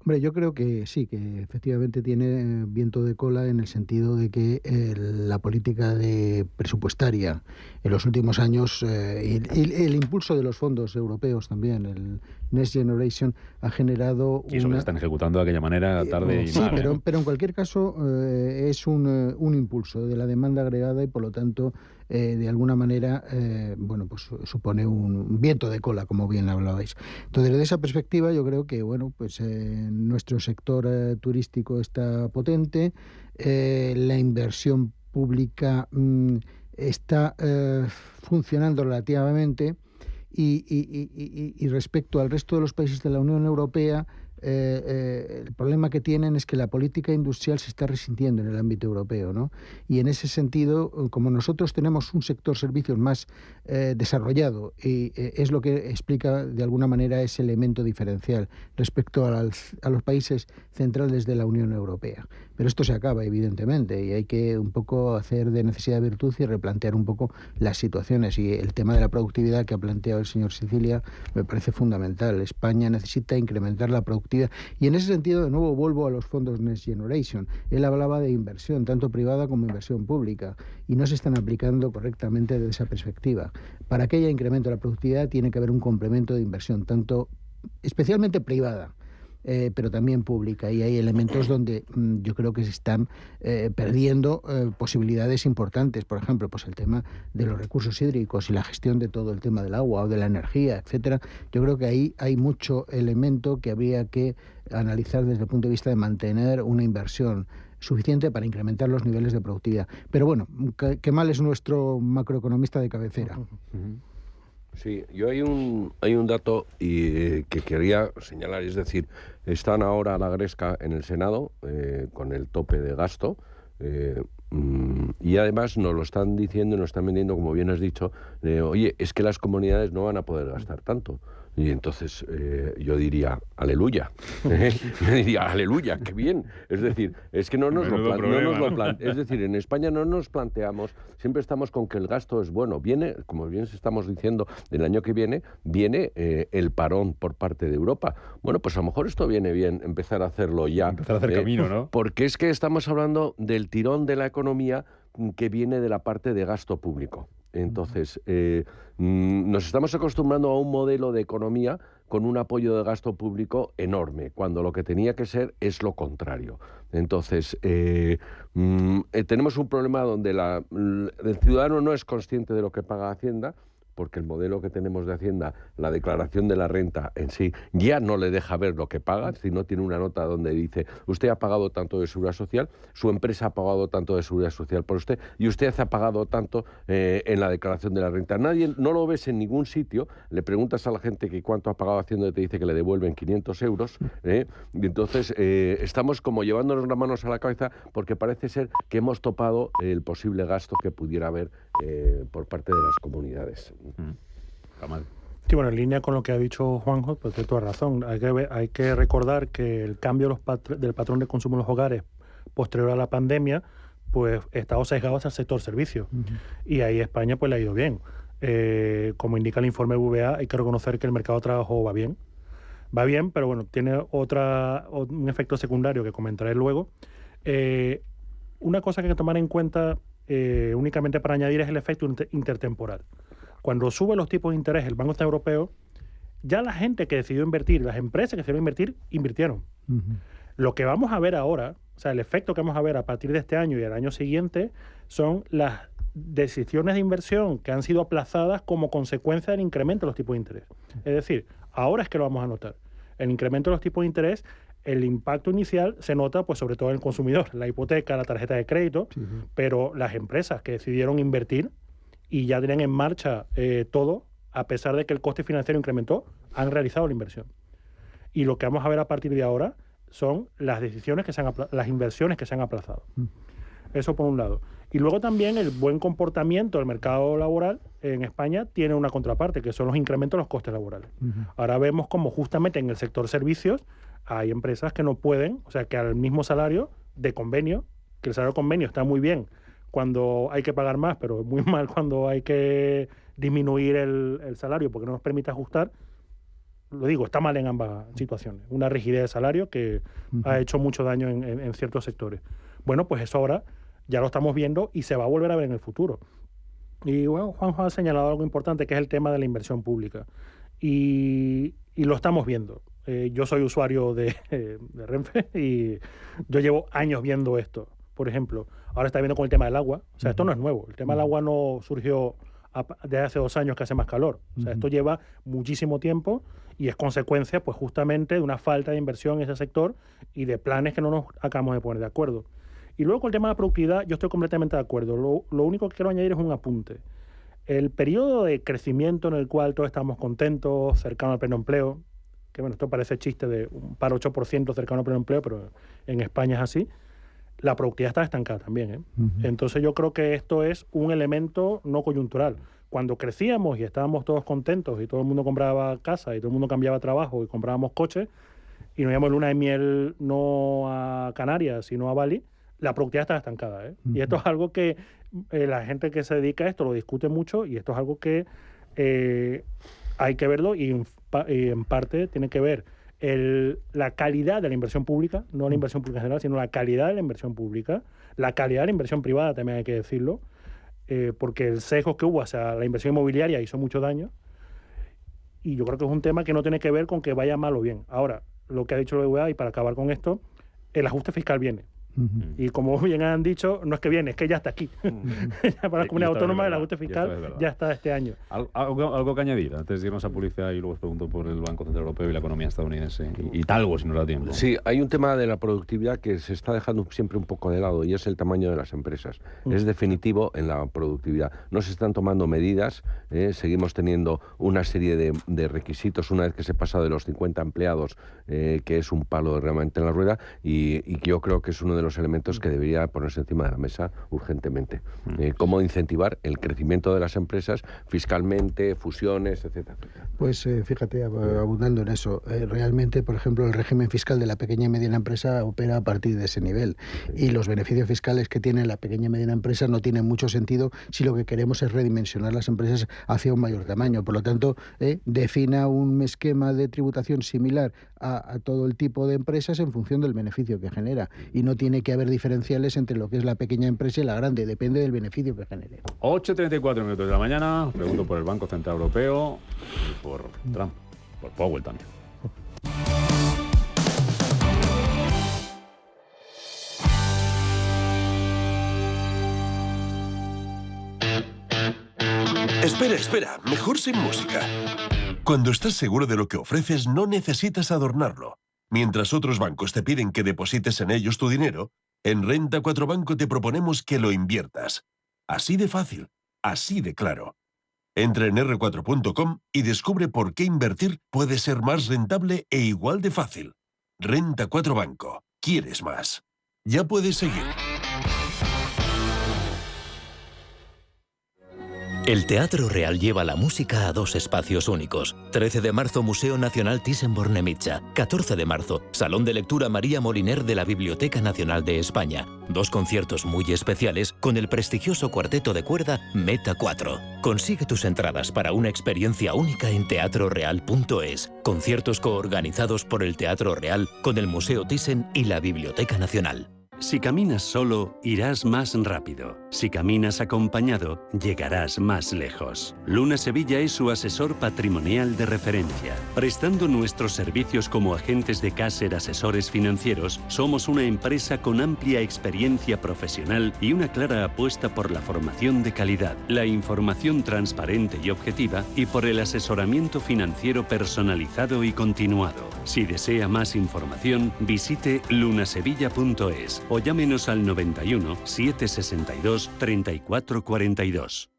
Hombre, yo creo que sí, que efectivamente tiene viento de cola en el sentido de que la política presupuestaria en los últimos años y el impulso de los fondos europeos también, el Next Generation, ha generado... Y eso que están ejecutando de aquella manera tarde y sí, mal. pero en cualquier caso es un impulso de la demanda agregada y por lo tanto de alguna manera pues supone un viento de cola, como bien hablabais. Entonces, desde esa perspectiva yo creo que nuestro sector turístico está potente, la inversión pública está funcionando relativamente y respecto al resto de los países de la Unión Europea, el problema que tienen es que la política industrial se está resintiendo en el ámbito europeo, ¿no? Y en ese sentido, como nosotros tenemos un sector servicios más desarrollado, y es lo que explica de alguna manera ese elemento diferencial respecto a los países centrales de la Unión Europea. Pero esto se acaba, evidentemente, y hay que un poco hacer de necesidad de virtud y replantear un poco las situaciones. Y el tema de la productividad que ha planteado el señor Sicilia me parece fundamental. España necesita incrementar la productividad. Y en ese sentido, de nuevo, vuelvo a los fondos Next Generation. Él hablaba de inversión, tanto privada como inversión pública, y no se están aplicando correctamente desde esa perspectiva. Para que haya incremento de la productividad tiene que haber un complemento de inversión, especialmente privada, pero también pública, y hay elementos donde yo creo que se están perdiendo posibilidades importantes. Por ejemplo, pues el tema de los recursos hídricos y la gestión de todo el tema del agua o de la energía, etcétera. Yo creo que ahí hay mucho elemento que habría que analizar desde el punto de vista de mantener una inversión suficiente para incrementar los niveles de productividad. Pero bueno, qué mal es nuestro macroeconomista de cabecera. Sí, yo hay un dato que quería señalar, es decir, están ahora a la gresca en el Senado con el tope de gasto y además nos lo están diciendo y nos están vendiendo, como bien has dicho, oye, es que las comunidades no van a poder gastar tanto. Y entonces yo diría, aleluya. Yo diría, aleluya, qué bien. Es decir, es que no nos lo planteamos. Es decir, en España no nos planteamos, siempre estamos con que el gasto es bueno. Viene, como bien estamos diciendo, del año que viene el parón por parte de Europa. Bueno, pues a lo mejor esto viene bien empezar a hacerlo ya. Empezar a hacer camino, ¿no? Porque es que estamos hablando del tirón de la economía que viene de la parte de gasto público. Entonces, nos estamos acostumbrando a un modelo de economía con un apoyo de gasto público enorme, cuando lo que tenía que ser es lo contrario. Entonces, tenemos un problema donde el ciudadano no es consciente de lo que paga Hacienda, porque el modelo que tenemos de Hacienda, la declaración de la renta en sí, ya no le deja ver lo que paga, si no tiene una nota donde dice, usted ha pagado tanto de seguridad social, su empresa ha pagado tanto de seguridad social por usted, y usted ha pagado tanto en la declaración de la renta. Nadie, no lo ves en ningún sitio, le preguntas a la gente que cuánto ha pagado Hacienda y te dice que le devuelven 500 euros, y entonces estamos como llevándonos las manos a la cabeza porque parece ser que hemos topado el posible gasto que pudiera haber por parte de las comunidades. Sí, bueno, en línea con lo que ha dicho Juanjo, pues tiene toda razón. Hay que recordar que el cambio del patrón de consumo en los hogares posterior a la pandemia pues estado sesgado hacia el sector servicios. Y ahí España pues le ha ido bien. Como indica el informe VA, hay que reconocer que el mercado de trabajo va bien. Va bien, pero bueno, tiene un efecto secundario que comentaré luego. Una cosa que hay que tomar en cuenta únicamente para añadir es el efecto intertemporal. Cuando sube los tipos de interés el Banco Central Europeo, ya la gente que decidió invertir, las empresas que decidieron invertir, invirtieron. Lo que vamos a ver ahora, o sea, el efecto que vamos a ver a partir de este año y el año siguiente, son las decisiones de inversión que han sido aplazadas como consecuencia del incremento de los tipos de interés. Es decir, ahora es que lo vamos a notar. El incremento de los tipos de interés, el impacto inicial se nota pues sobre todo en el consumidor, la hipoteca, la tarjeta de crédito, pero las empresas que decidieron invertir y ya tenían en marcha todo, a pesar de que el coste financiero incrementó, han realizado la inversión. Y lo que vamos a ver a partir de ahora son las decisiones las inversiones que se han aplazado. Eso por un lado. Y luego también el buen comportamiento del mercado laboral en España tiene una contraparte, que son los incrementos de los costes laborales. Ahora vemos como justamente en el sector servicios hay empresas que no pueden, o sea, que al mismo salario de convenio, que el salario de convenio está muy bien cuando hay que pagar más, pero muy mal cuando hay que disminuir el salario porque no nos permite ajustar. Lo digo, está mal en ambas situaciones. Una rigidez de salario que ha hecho mucho daño en ciertos sectores. Bueno, pues eso ahora ya lo estamos viendo y se va a volver a ver en el futuro. Y bueno, Juanjo ha señalado algo importante, que es el tema de la inversión pública. Y lo estamos viendo. Yo soy usuario de Renfe y yo llevo años viendo esto. Por ejemplo, ahora está viendo con el tema del agua. O sea, esto no es nuevo. El tema del agua no surgió desde hace 2 años que hace más calor. O sea, esto lleva muchísimo tiempo y es consecuencia, pues justamente, de una falta de inversión en ese sector y de planes que no nos acabamos de poner de acuerdo. Y luego con el tema de la productividad, yo estoy completamente de acuerdo. Lo único que quiero añadir es un apunte. El periodo de crecimiento en el cual todos estamos contentos, cercano al pleno empleo, que bueno, esto parece chiste de un par 8% cercano al pleno empleo, pero en España es así, la productividad está estancada también. Entonces yo creo que esto es un elemento no coyuntural. Cuando crecíamos y estábamos todos contentos y todo el mundo compraba casa y todo el mundo cambiaba trabajo y comprábamos coches y nos íbamos luna de miel no a Canarias, sino a Bali, la productividad está estancada. Y esto es algo que la gente que se dedica a esto lo discute mucho y esto es algo que hay que verlo y en parte tiene que ver la calidad de la inversión pública, no la inversión pública en general, sino la calidad de la inversión pública, la calidad de la inversión privada también hay que decirlo, porque el sesgo que hubo hacia la inversión inmobiliaria hizo mucho daño y yo creo que es un tema que no tiene que ver con que vaya mal o bien. Ahora, lo que ha dicho la BVA, y para acabar con esto, el ajuste fiscal viene. Y como bien han dicho, no es que viene, es que ya está aquí. Para la comunidad autónoma el ajuste fiscal ya está este año. ¿Algo que añadir antes de irnos a publicidad y luego os pregunto por el Banco Central Europeo y la economía estadounidense y talgo si no da tiempo? Sí, hay un tema de la productividad que se está dejando siempre un poco de lado y es el tamaño de las empresas. Es definitivo en la productividad. No se están tomando medidas, seguimos teniendo una serie de requisitos una vez que se pasa de los 50 empleados, que es un palo realmente en la rueda y yo creo que es uno de los elementos que debería ponerse encima de la mesa urgentemente. Cómo incentivar el crecimiento de las empresas fiscalmente, fusiones, etcétera. Pues fíjate, abundando en eso, realmente, por ejemplo, el régimen fiscal de la pequeña y mediana empresa opera a partir de ese nivel y los beneficios fiscales que tiene la pequeña y mediana empresa no tienen mucho sentido si lo que queremos es redimensionar las empresas hacia un mayor tamaño. Por lo tanto, defina un esquema de tributación similar a todo el tipo de empresas en función del beneficio que genera y no tiene que haber diferenciales entre lo que es la pequeña empresa y la grande, depende del beneficio que genere. 8:34 de la mañana, pregunto por el Banco Central Europeo y por Trump, por Powell también. Espera, mejor sin música. Cuando estás seguro de lo que ofreces, no necesitas adornarlo. Mientras otros bancos te piden que deposites en ellos tu dinero, en Renta 4 Banco te proponemos que lo inviertas. Así de fácil, así de claro. Entra en r4.com y descubre por qué invertir puede ser más rentable e igual de fácil. Renta 4 Banco. ¿Quieres más? Ya puedes seguir. El Teatro Real lleva la música a 2 espacios únicos. 13 de marzo, Museo Nacional Thyssen-Bornemisza. 14 de marzo, Salón de Lectura María Moliner de la Biblioteca Nacional de España. 2 conciertos muy especiales con el prestigioso cuarteto de cuerda Meta 4. Consigue tus entradas para una experiencia única en teatroreal.es. Conciertos coorganizados por el Teatro Real con el Museo Thyssen y la Biblioteca Nacional. Si caminas solo, irás más rápido. Si caminas acompañado, llegarás más lejos. Luna Sevilla es su asesor patrimonial de referencia. Prestando nuestros servicios como agentes de Caser Asesores Financieros, somos una empresa con amplia experiencia profesional y una clara apuesta por la formación de calidad, la información transparente y objetiva y por el asesoramiento financiero personalizado y continuado. Si desea más información, visite lunasevilla.es o llámenos al 91 762 3442.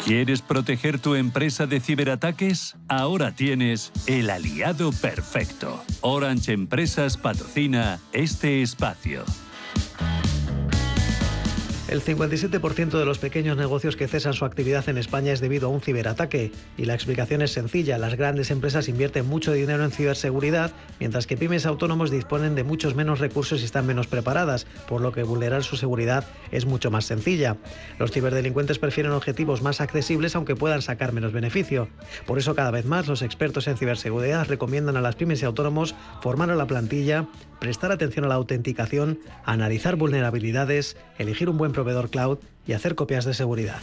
¿Quieres proteger tu empresa de ciberataques? Ahora tienes el aliado perfecto. Orange Empresas patrocina este espacio. El 57% de los pequeños negocios que cesan su actividad en España es debido a un ciberataque. Y la explicación es sencilla. Las grandes empresas invierten mucho dinero en ciberseguridad, mientras que pymes autónomos disponen de muchos menos recursos y están menos preparadas, por lo que vulnerar su seguridad es mucho más sencilla. Los ciberdelincuentes prefieren objetivos más accesibles, aunque puedan sacar menos beneficio. Por eso, cada vez más, los expertos en ciberseguridad recomiendan a las pymes y autónomos formar a la plantilla, prestar atención a la autenticación, analizar vulnerabilidades, elegir un buen proveedor cloud y hacer copias de seguridad.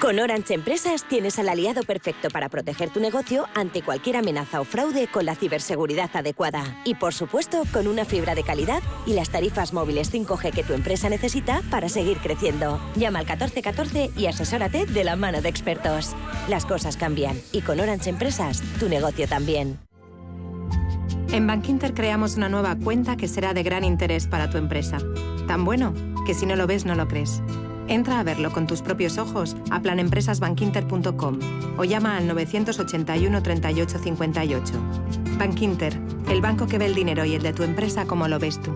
Con Orange Empresas tienes al aliado perfecto para proteger tu negocio ante cualquier amenaza o fraude con la ciberseguridad adecuada. Y por supuesto, con una fibra de calidad y las tarifas móviles 5G que tu empresa necesita para seguir creciendo. Llama al 1414 y asesórate de la mano de expertos. Las cosas cambian y con Orange Empresas, tu negocio también. En Bankinter creamos una nueva cuenta que será de gran interés para tu empresa. Tan bueno que si no lo ves, no lo crees. Entra a verlo con tus propios ojos a planempresasbankinter.com o llama al 981 38 58. Bankinter, el banco que ve el dinero y el de tu empresa como lo ves tú.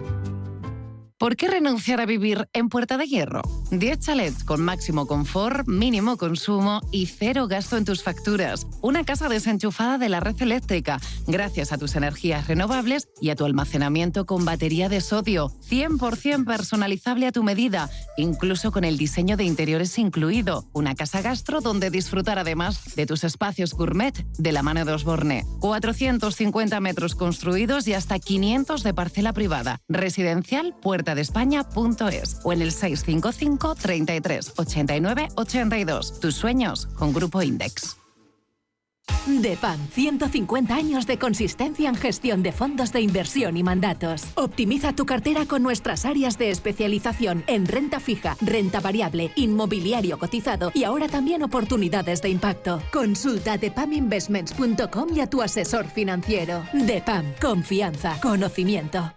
¿Por qué renunciar a vivir en Puerta de Hierro? 10 chalets con máximo confort, mínimo consumo y cero gasto en tus facturas. Una casa desenchufada de la red eléctrica, gracias a tus energías renovables y a tu almacenamiento con batería de sodio. 100% personalizable a tu medida, incluso con el diseño de interiores incluido. Una casa gastro donde disfrutar además de tus espacios gourmet de la mano de Osborne. 450 metros construidos y hasta 500 de parcela privada. Residencial Puerta de España.es o en el 655 33 89 82. Tus sueños con Grupo Index. DEPAM, 150 años de consistencia en gestión de fondos de inversión y mandatos. Optimiza tu cartera con nuestras áreas de especialización en renta fija, renta variable, inmobiliario cotizado y ahora también oportunidades de impacto. Consulta depaminvestments.com y a tu asesor financiero. DEPAM, confianza, conocimiento.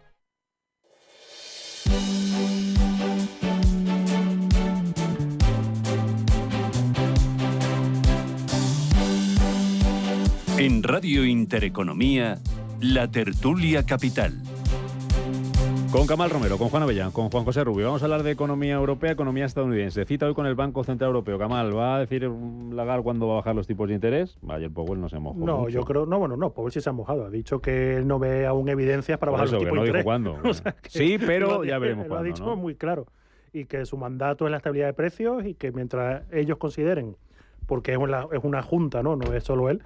En Radio Intereconomía, La Tertulia Capital. Con Kamal Romero, con Juan Avellán, con Juan José Rubio. Vamos a hablar de economía europea, economía estadounidense. Cita hoy con el Banco Central Europeo. Kamal, ¿va a decir Lagarde cuándo va a bajar los tipos de interés? Ayer Powell no se mojó. No, mucho. Yo creo, Powell sí se ha mojado. Ha dicho que él no ve aún evidencias para bajar los tipos de interés. Dijo cuándo. O sea, sí, pero ya veremos cuándo. Lo ha dicho muy claro. Y que su mandato es la estabilidad de precios y que mientras ellos consideren, porque es una junta, no es solo él,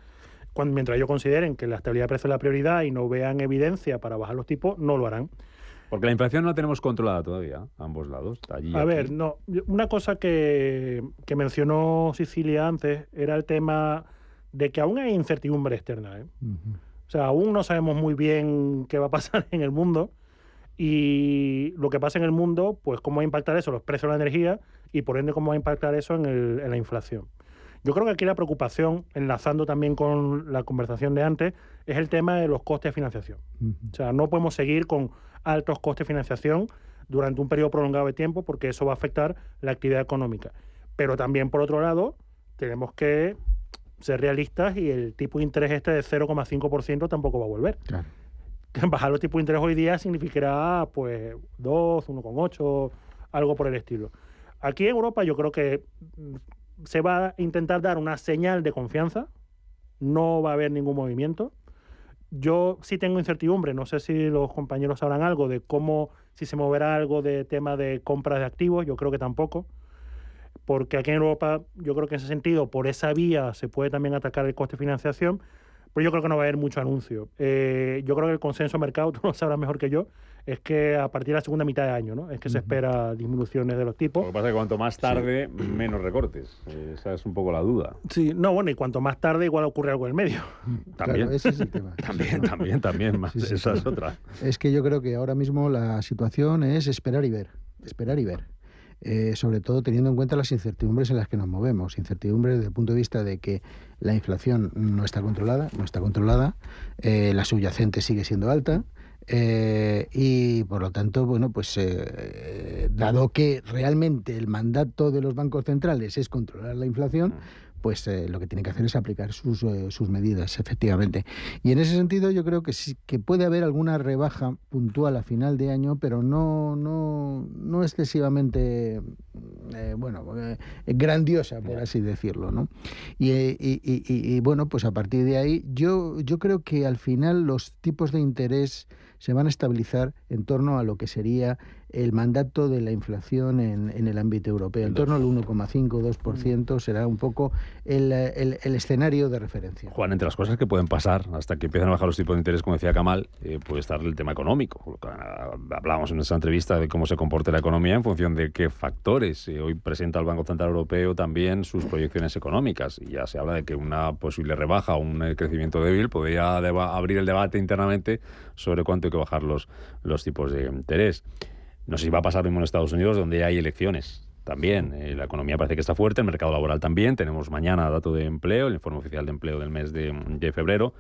mientras ellos consideren que la estabilidad de precios es la prioridad y no vean evidencia para bajar los tipos, no lo harán. Porque la inflación no la tenemos controlada todavía, a ambos lados. Allí, a ver, no. Una cosa que mencionó Cecilia antes era el tema de que aún hay incertidumbre externa. Uh-huh. O sea, aún no sabemos muy bien qué va a pasar en el mundo y lo que pasa en el mundo, pues cómo va a impactar eso, los precios de la energía y por ende cómo va a impactar eso en la inflación. Yo creo que aquí la preocupación, enlazando también con la conversación de antes, es el tema de los costes de financiación. Uh-huh. O sea, no podemos seguir con altos costes de financiación durante un periodo prolongado de tiempo porque eso va a afectar la actividad económica. Pero también, por otro lado, tenemos que ser realistas, y el tipo de interés este de 0,5% tampoco va a volver. Claro. Bajar los tipos de interés hoy día significará pues 2, 1,8, algo por el estilo. Aquí en Europa yo creo que se va a intentar dar una señal de confianza, no va a haber ningún movimiento. Yo sí tengo incertidumbre, no sé si los compañeros sabrán algo de cómo, si se moverá algo de tema de compras de activos, yo creo que tampoco, porque aquí en Europa yo creo que en ese sentido, por esa vía se puede también atacar el coste de financiación, pero yo creo que no va a haber mucho anuncio. Yo creo que el consenso de mercado, tú lo sabrás mejor que yo, es que a partir de la segunda mitad de año, ¿no? Es que se espera disminuciones de los tipos. Lo que pasa es que cuanto más tarde, menos recortes. Esa es un poco la duda. Sí, no, bueno, y cuanto más tarde igual ocurre algo en el medio. También. Claro, ese es el tema. También. Más, Sí, esa es otra. Es que yo creo que ahora mismo la situación es esperar y ver. Sobre todo teniendo en cuenta las incertidumbres en las que nos movemos. Incertidumbres desde el punto de vista de que la inflación no está controlada, la subyacente sigue siendo alta, y por lo tanto, bueno, pues dado que realmente el mandato de los bancos centrales es controlar la inflación, pues lo que tienen que hacer es aplicar sus medidas, efectivamente. Y en ese sentido yo creo que sí que puede haber alguna rebaja puntual a final de año, pero no excesivamente grandiosa, por así decirlo, ¿no? Y bueno, pues a partir de ahí yo creo que al final los tipos de interés se van a estabilizar en torno a lo que sería el mandato de la inflación en el ámbito europeo. En torno al 1,5-2% será un poco el escenario de referencia. Juan, entre las cosas que pueden pasar hasta que empiecen a bajar los tipos de interés, como decía Kamal, puede estar el tema económico. Hablábamos en esa entrevista de cómo se comporta la economía en función de qué factores. Hoy presenta el Banco Central Europeo también sus proyecciones económicas, y ya se habla de que una posible rebaja o un crecimiento débil podría abrir el debate internamente sobre cuánto hay que bajar los tipos de interés. No sé si va a pasar lo mismo en Estados Unidos, donde hay elecciones también. La economía parece que está fuerte, el mercado laboral también. Tenemos mañana dato de empleo, el informe oficial de empleo del mes de febrero.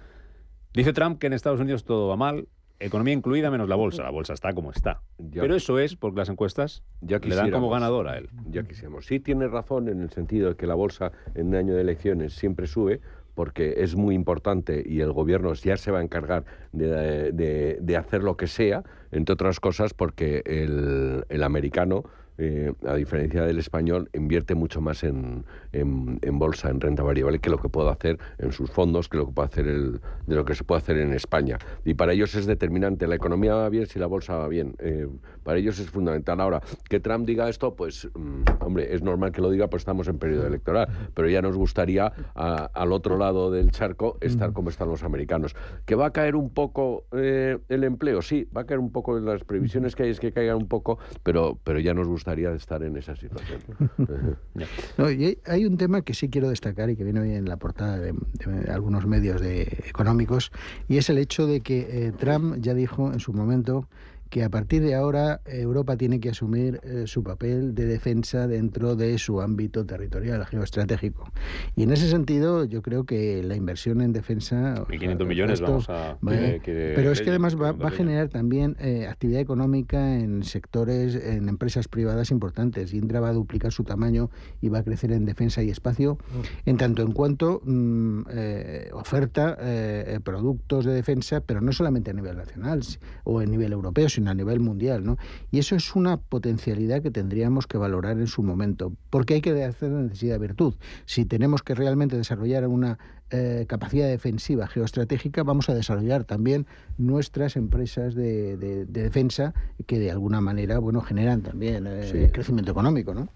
Dice Trump que en Estados Unidos todo va mal, economía incluida menos la bolsa. La bolsa está como está. Pero eso es porque las encuestas le dan como ganador a él. Ya quisiéramos. Sí tiene razón en el sentido de que la bolsa en un año de elecciones siempre sube, porque es muy importante y el gobierno ya se va a encargar de hacer lo que sea, entre otras cosas porque el americano, a diferencia del español, invierte mucho más en bolsa, en renta variable, que lo que puede hacer en sus fondos, que lo que puede hacer de lo que se puede hacer en España. Y para ellos es determinante. La economía va bien si la bolsa va bien. Para ellos es fundamental. Ahora, que Trump diga esto, pues, hombre, es normal que lo diga, pues estamos en periodo electoral. Pero ya nos gustaría, al otro lado del charco, estar como están los americanos. ¿Que va a caer un poco el empleo? Sí, va a caer un poco. Las previsiones que hay es que caiga un poco, pero ya nos gustaría de estar en esa situación. No, y hay un tema que sí quiero destacar y que viene hoy en la portada de algunos medios económicos, y es el hecho de que Trump ya dijo en su momento que a partir de ahora Europa tiene que asumir su papel de defensa dentro de su ámbito territorial geoestratégico. Y en ese sentido yo creo que la inversión en defensa... 1.500 millones vamos a... pero es que además va a generar también actividad económica en sectores, en empresas privadas importantes. Indra va a duplicar su tamaño y va a crecer en defensa y espacio, en tanto en cuanto oferta productos de defensa, pero no solamente a nivel nacional o a nivel europeo, sino a nivel mundial, ¿no? Y eso es una potencialidad que tendríamos que valorar en su momento, porque hay que hacer de necesidad virtud. Si tenemos que realmente desarrollar una capacidad defensiva geoestratégica, vamos a desarrollar también nuestras empresas de defensa que de alguna manera, bueno, generan también crecimiento económico, ¿no?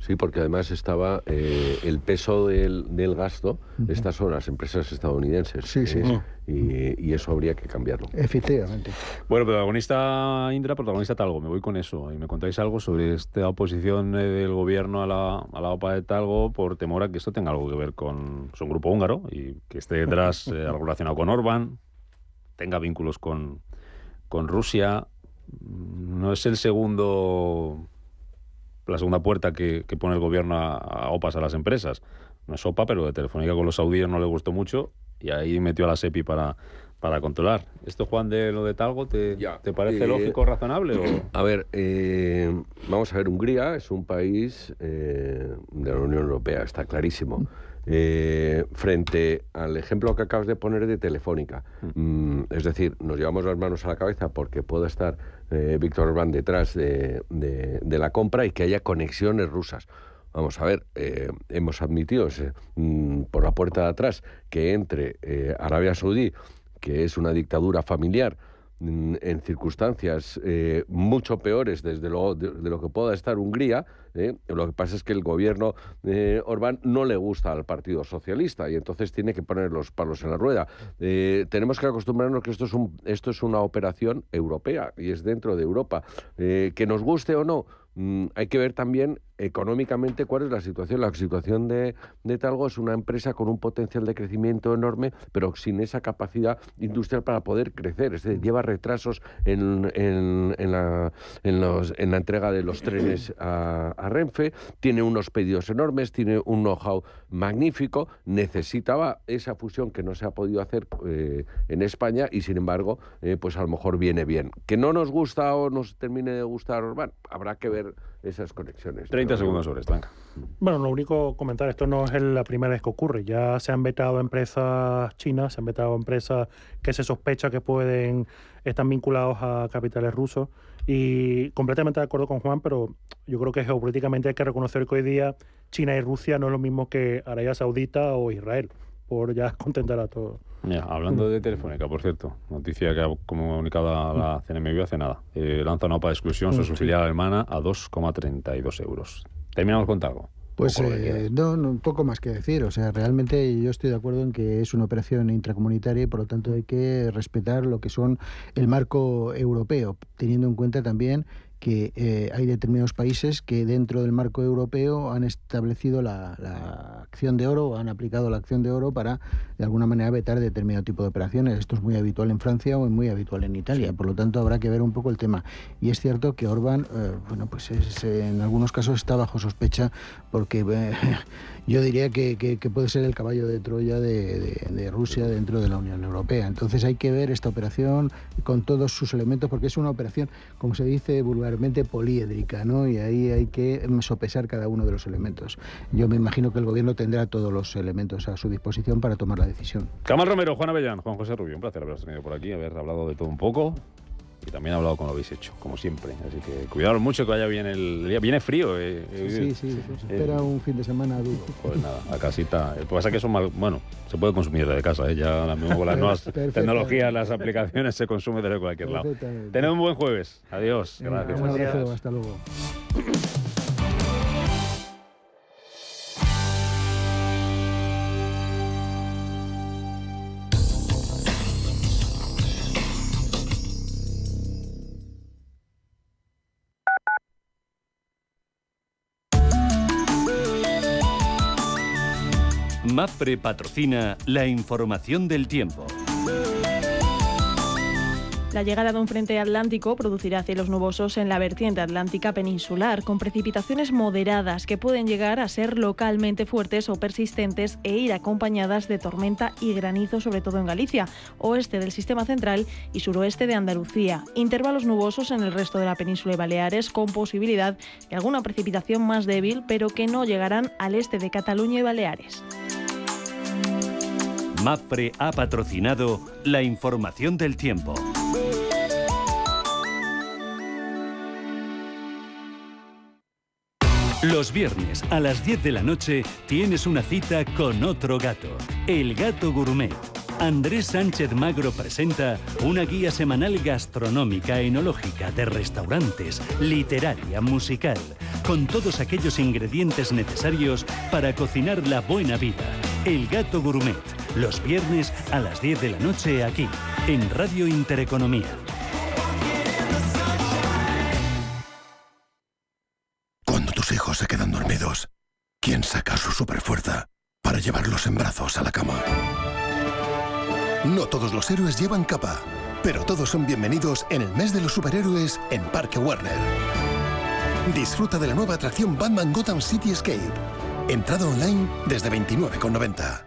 Sí, porque además estaba el peso del gasto, estas son las empresas estadounidenses. Sí. Y eso habría que cambiarlo. Efectivamente. Bueno, protagonista Indra, protagonista Talgo, me voy con eso. Y me contáis algo sobre esta oposición del gobierno a la OPA de Talgo por temor a que esto tenga algo que ver con un grupo húngaro y que esté detrás algo relacionado con Orbán, tenga vínculos con Rusia. No es la segunda puerta que pone el gobierno a OPAs a las empresas. No es OPA, pero de Telefónica con los saudíes no le gustó mucho y ahí metió a la SEPI para controlar. ¿Esto, Juan, de lo de Talgo, te parece lógico, razonable? A ver, vamos a ver, Hungría es un país de la Unión Europea, está clarísimo. frente al ejemplo que acabas de poner de Telefónica. Es decir, nos llevamos las manos a la cabeza porque puede estar Víctor Orbán detrás de la compra y que haya conexiones rusas. Vamos a ver, hemos admitido por la puerta de atrás que entre Arabia Saudí, que es una dictadura familiar, en circunstancias mucho peores desde luego de lo que pueda estar Hungría. Lo que pasa es que el gobierno de Orbán no le gusta al Partido Socialista y entonces tiene que poner los palos en la rueda. Tenemos que acostumbrarnos que esto es una operación europea y es dentro de Europa. Que nos guste o no, hay que ver también económicamente cuál es la situación. La situación de Talgo es una empresa con un potencial de crecimiento enorme, pero sin esa capacidad industrial para poder crecer. Es decir, lleva retrasos en la entrega de los trenes a Renfe, tiene unos pedidos enormes, tiene un know-how magnífico, necesitaba esa fusión que no se ha podido hacer en España y sin embargo, pues a lo mejor viene bien. Que no nos gusta o nos termine de gustar Orbán, habrá que ver esas conexiones. 30 segundos sobre esto, venga. Bueno, lo único comentar, esto no es la primera vez que ocurre. Ya se han vetado empresas chinas, se han vetado empresas que se sospecha que están vinculados a capitales rusos. Y completamente de acuerdo con Juan, pero yo creo que geopolíticamente hay que reconocer que hoy día China y Rusia no es lo mismo que Arabia Saudita o Israel, por ya contentar a todos. Mira, hablando de Telefónica, por cierto, noticia que ha comunicado a la CNMV hace nada. Lanza una OPA de exclusión sobre su filial alemana a 2,32 euros. Terminamos con Talgo. Pues no, poco más que decir. O sea, realmente yo estoy de acuerdo en que es una operación intracomunitaria y por lo tanto hay que respetar lo que son el marco europeo, teniendo en cuenta también que hay determinados países que dentro del marco europeo han establecido la acción de oro o han aplicado la acción de oro para de alguna manera vetar determinado tipo de operaciones. Esto es muy habitual en Francia o es muy habitual en Italia, por lo tanto habrá que ver un poco el tema. Y es cierto que Orbán, pues en algunos casos está bajo sospecha porque yo diría que puede ser el caballo de Troya de Rusia dentro de la Unión Europea. Entonces hay que ver esta operación con todos sus elementos porque es una operación, como se dice vulgarmente, poliédrica, ¿no? Y ahí hay que sopesar cada uno de los elementos. Yo me imagino que el gobierno tendrá todos los elementos a su disposición para tomar la decisión. Camal Romero, Juan Avellán, Juan José Rubio, un placer haberos tenido por aquí, haber hablado de todo un poco. Y también ha hablado como lo habéis hecho, como siempre. Así que cuidado mucho que vaya bien el día. Viene frío. Sí, se espera un fin de semana duro. Pues nada, a casita. Lo que pasa es que son bueno, se puede consumir desde casa, ya ahora mismo con las nuevas tecnologías, las aplicaciones se consume desde cualquier lado. Tened un buen jueves. Adiós. Gracias. Un abrazo, hasta luego. MAPFRE patrocina la información del tiempo. La llegada de un frente atlántico producirá cielos nubosos en la vertiente atlántica peninsular, con precipitaciones moderadas que pueden llegar a ser localmente fuertes o persistentes e ir acompañadas de tormenta y granizo, sobre todo en Galicia, oeste del sistema central y suroeste de Andalucía. Intervalos nubosos en el resto de la península y Baleares, con posibilidad de alguna precipitación más débil, pero que no llegarán al este de Cataluña y Baleares. MAPFRE ha patrocinado la información del tiempo. Los viernes a las 10 de la noche tienes una cita con otro gato, El Gato Gourmet. Andrés Sánchez Magro presenta una guía semanal gastronómica, enológica, de restaurantes, literaria, musical, con todos aquellos ingredientes necesarios para cocinar la buena vida. El Gato Gourmet, los viernes a las 10 de la noche aquí, en Radio Intereconomía. Cuando tus hijos se quedan dormidos, ¿quién saca su superfuerza para llevarlos en brazos a la cama? No todos los héroes llevan capa, pero todos son bienvenidos en el mes de los superhéroes en Parque Warner. Disfruta de la nueva atracción Batman Gotham City Escape. Entrada online desde 29,90.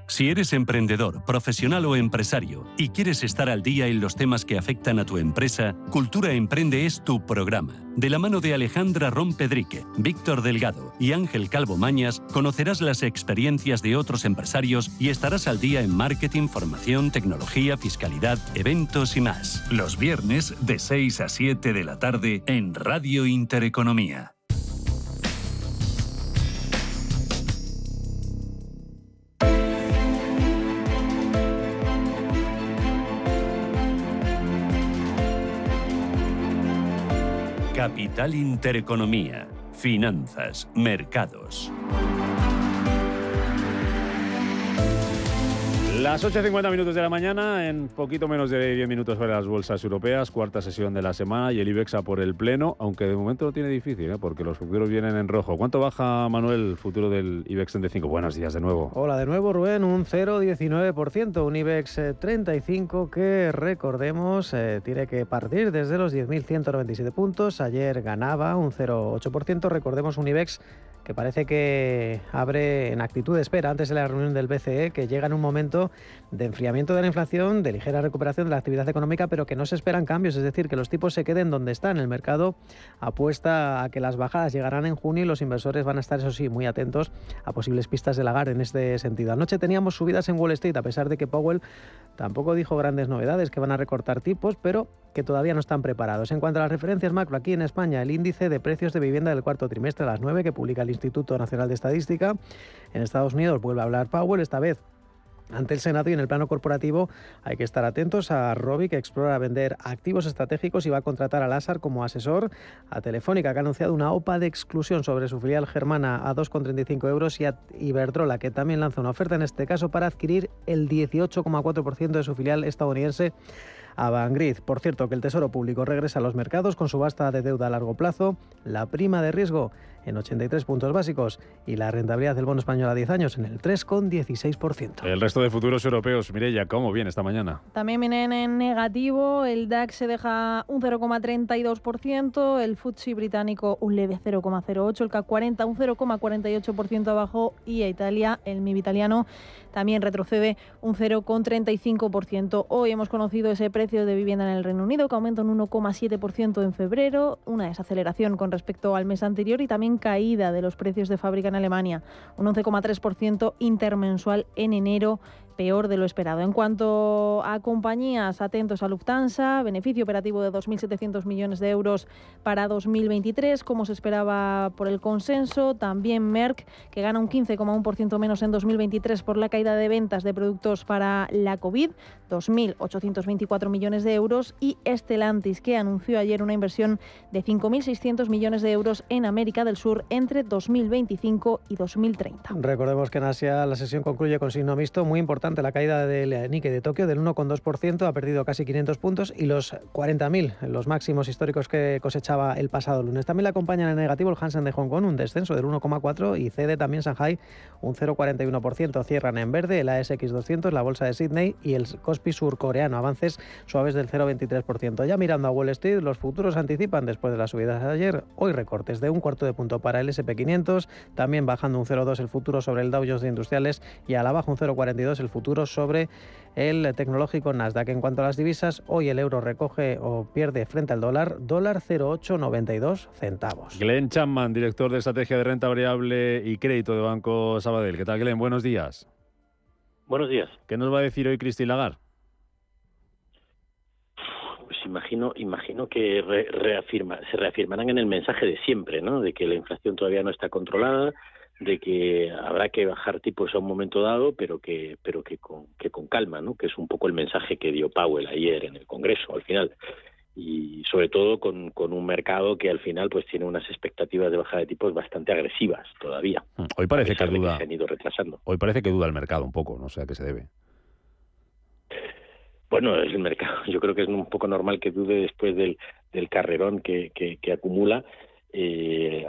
Si eres emprendedor, profesional o empresario y quieres estar al día en los temas que afectan a tu empresa, Cultura Emprende es tu programa. De la mano de Alejandra Rompedrique, Víctor Delgado y Ángel Calvo Mañas, conocerás las experiencias de otros empresarios y estarás al día en marketing, formación, tecnología, fiscalidad, eventos y más. Los viernes de 6 a 7 de la tarde en Radio Intereconomía. Capital Intereconomía. Finanzas, mercados. Las 8:50 de la mañana, en poquito menos de 10 minutos para las bolsas europeas, cuarta sesión de la semana y el IBEX a por el pleno, aunque de momento lo tiene difícil, porque los futuros vienen en rojo. ¿Cuánto baja, Manuel, el futuro del IBEX 35? Buenos días de nuevo. Hola de nuevo, Rubén, un 0,19%, un IBEX 35 que, recordemos, tiene que partir desde los 10.197 puntos. Ayer ganaba un 0,8%, recordemos un IBEX que parece que abre en actitud de espera antes de la reunión del BCE, que llega en un momento de enfriamiento de la inflación, de ligera recuperación de la actividad económica, pero que no se esperan cambios, es decir, que los tipos se queden donde están. El mercado apuesta a que las bajadas llegarán en junio y los inversores van a estar, eso sí, muy atentos a posibles pistas de Lagarde en este sentido. Anoche teníamos subidas en Wall Street, a pesar de que Powell tampoco dijo grandes novedades, que van a recortar tipos, pero que todavía no están preparados. En cuanto a las referencias macro, aquí en España, el índice de precios de vivienda del cuarto trimestre a las 9, que publica el Instituto Nacional de Estadística. En Estados Unidos vuelve a hablar Powell, esta vez ante el Senado, y en el plano corporativo hay que estar atentos a Robi, que explora vender activos estratégicos y va a contratar a Lazar como asesor, a Telefónica, que ha anunciado una OPA de exclusión sobre su filial germana a 2,35 euros, y a Iberdrola, que también lanza una oferta, en este caso para adquirir el 18,4% de su filial estadounidense Avangrid. Por cierto, que el Tesoro Público regresa a los mercados con subasta de deuda a largo plazo, la prima de riesgo en 83 puntos básicos y la rentabilidad del bono español a 10 años en el 3,16%. El resto de futuros europeos, Mireia, ¿cómo viene esta mañana? También vienen en negativo, el DAX se deja un 0,32%, el FTSE británico un leve 0,08%, el CAC 40 un 0,48% abajo y a Italia, el MIB italiano, también retrocede un 0,35%. Hoy hemos conocido ese precio de vivienda en el Reino Unido, que aumenta un 1,7% en febrero, una desaceleración con respecto al mes anterior, y también caída de los precios de fábrica en Alemania, un 11,3% intermensual en enero, peor de lo esperado. En cuanto a compañías, atentos a Lufthansa, beneficio operativo de 2.700 millones de euros para 2023, como se esperaba por el consenso. También Merck, que gana un 15,1% menos en 2023 por la caída de ventas de productos para la COVID, 2.824 millones de euros. Y Stellantis, que anunció ayer una inversión de 5.600 millones de euros en América del Sur entre 2025 y 2030. Recordemos que en Asia la sesión concluye con signo mixto, muy importante la caída del Nikkei de Tokio del 1,2%, ha perdido casi 500 puntos, y los 40.000, los máximos históricos que cosechaba el pasado lunes. También le acompañan en negativo el Hansen de Hong Kong, un descenso del 1,4%, y cede también Shanghai un 0,41%. Cierran en verde el ASX 200, la bolsa de Sydney y el Kospi surcoreano, avances suaves del 0,23%. Ya mirando a Wall Street, los futuros anticipan, después de las subidas de ayer, hoy recortes de un cuarto de punto para el S&P 500, también bajando un 0,2 el futuro sobre el Dow Jones de Industriales, y a la baja un 0,42 el futuro sobre el tecnológico Nasdaq. En cuanto a las divisas, hoy el euro recoge o pierde frente al dólar 0,892 centavos. Glenn Chapman, director de estrategia de renta variable y crédito de Banco Sabadell. ¿Qué tal, Glenn? Buenos días. Buenos días. ¿Qué nos va a decir hoy Christine Lagarde? Pues imagino que se reafirmarán en el mensaje de siempre, ¿no? De que la inflación todavía no está controlada, de que habrá que bajar tipos a un momento dado, pero que con calma, ¿no? Que es un poco el mensaje que dio Powell ayer en el Congreso al final, y sobre todo con un mercado que al final pues tiene unas expectativas de bajada de tipos bastante agresivas todavía. Hoy parece que duda. Se han ido retrasando. Hoy parece que duda el mercado un poco, no sé a qué se debe. Bueno, es el mercado. Yo creo que es un poco normal que dude después del carrerón que acumula.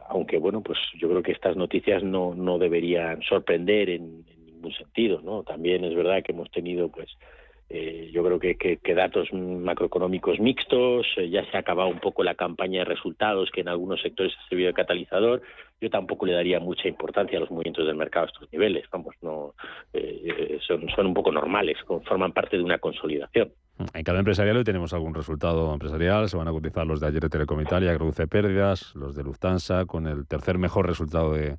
Aunque bueno, pues yo creo que estas noticias no deberían sorprender en ningún sentido, ¿no? También es verdad que hemos tenido pues yo creo que datos macroeconómicos mixtos, ya se ha acabado un poco la campaña de resultados que en algunos sectores ha servido de catalizador. Yo tampoco le daría mucha importancia a los movimientos del mercado a estos niveles, son un poco normales, forman parte de una consolidación. En cada empresarial hoy tenemos algún resultado empresarial, se van a cotizar los de ayer de Telecom Italia, que reduce pérdidas, los de Lufthansa, con el tercer mejor resultado de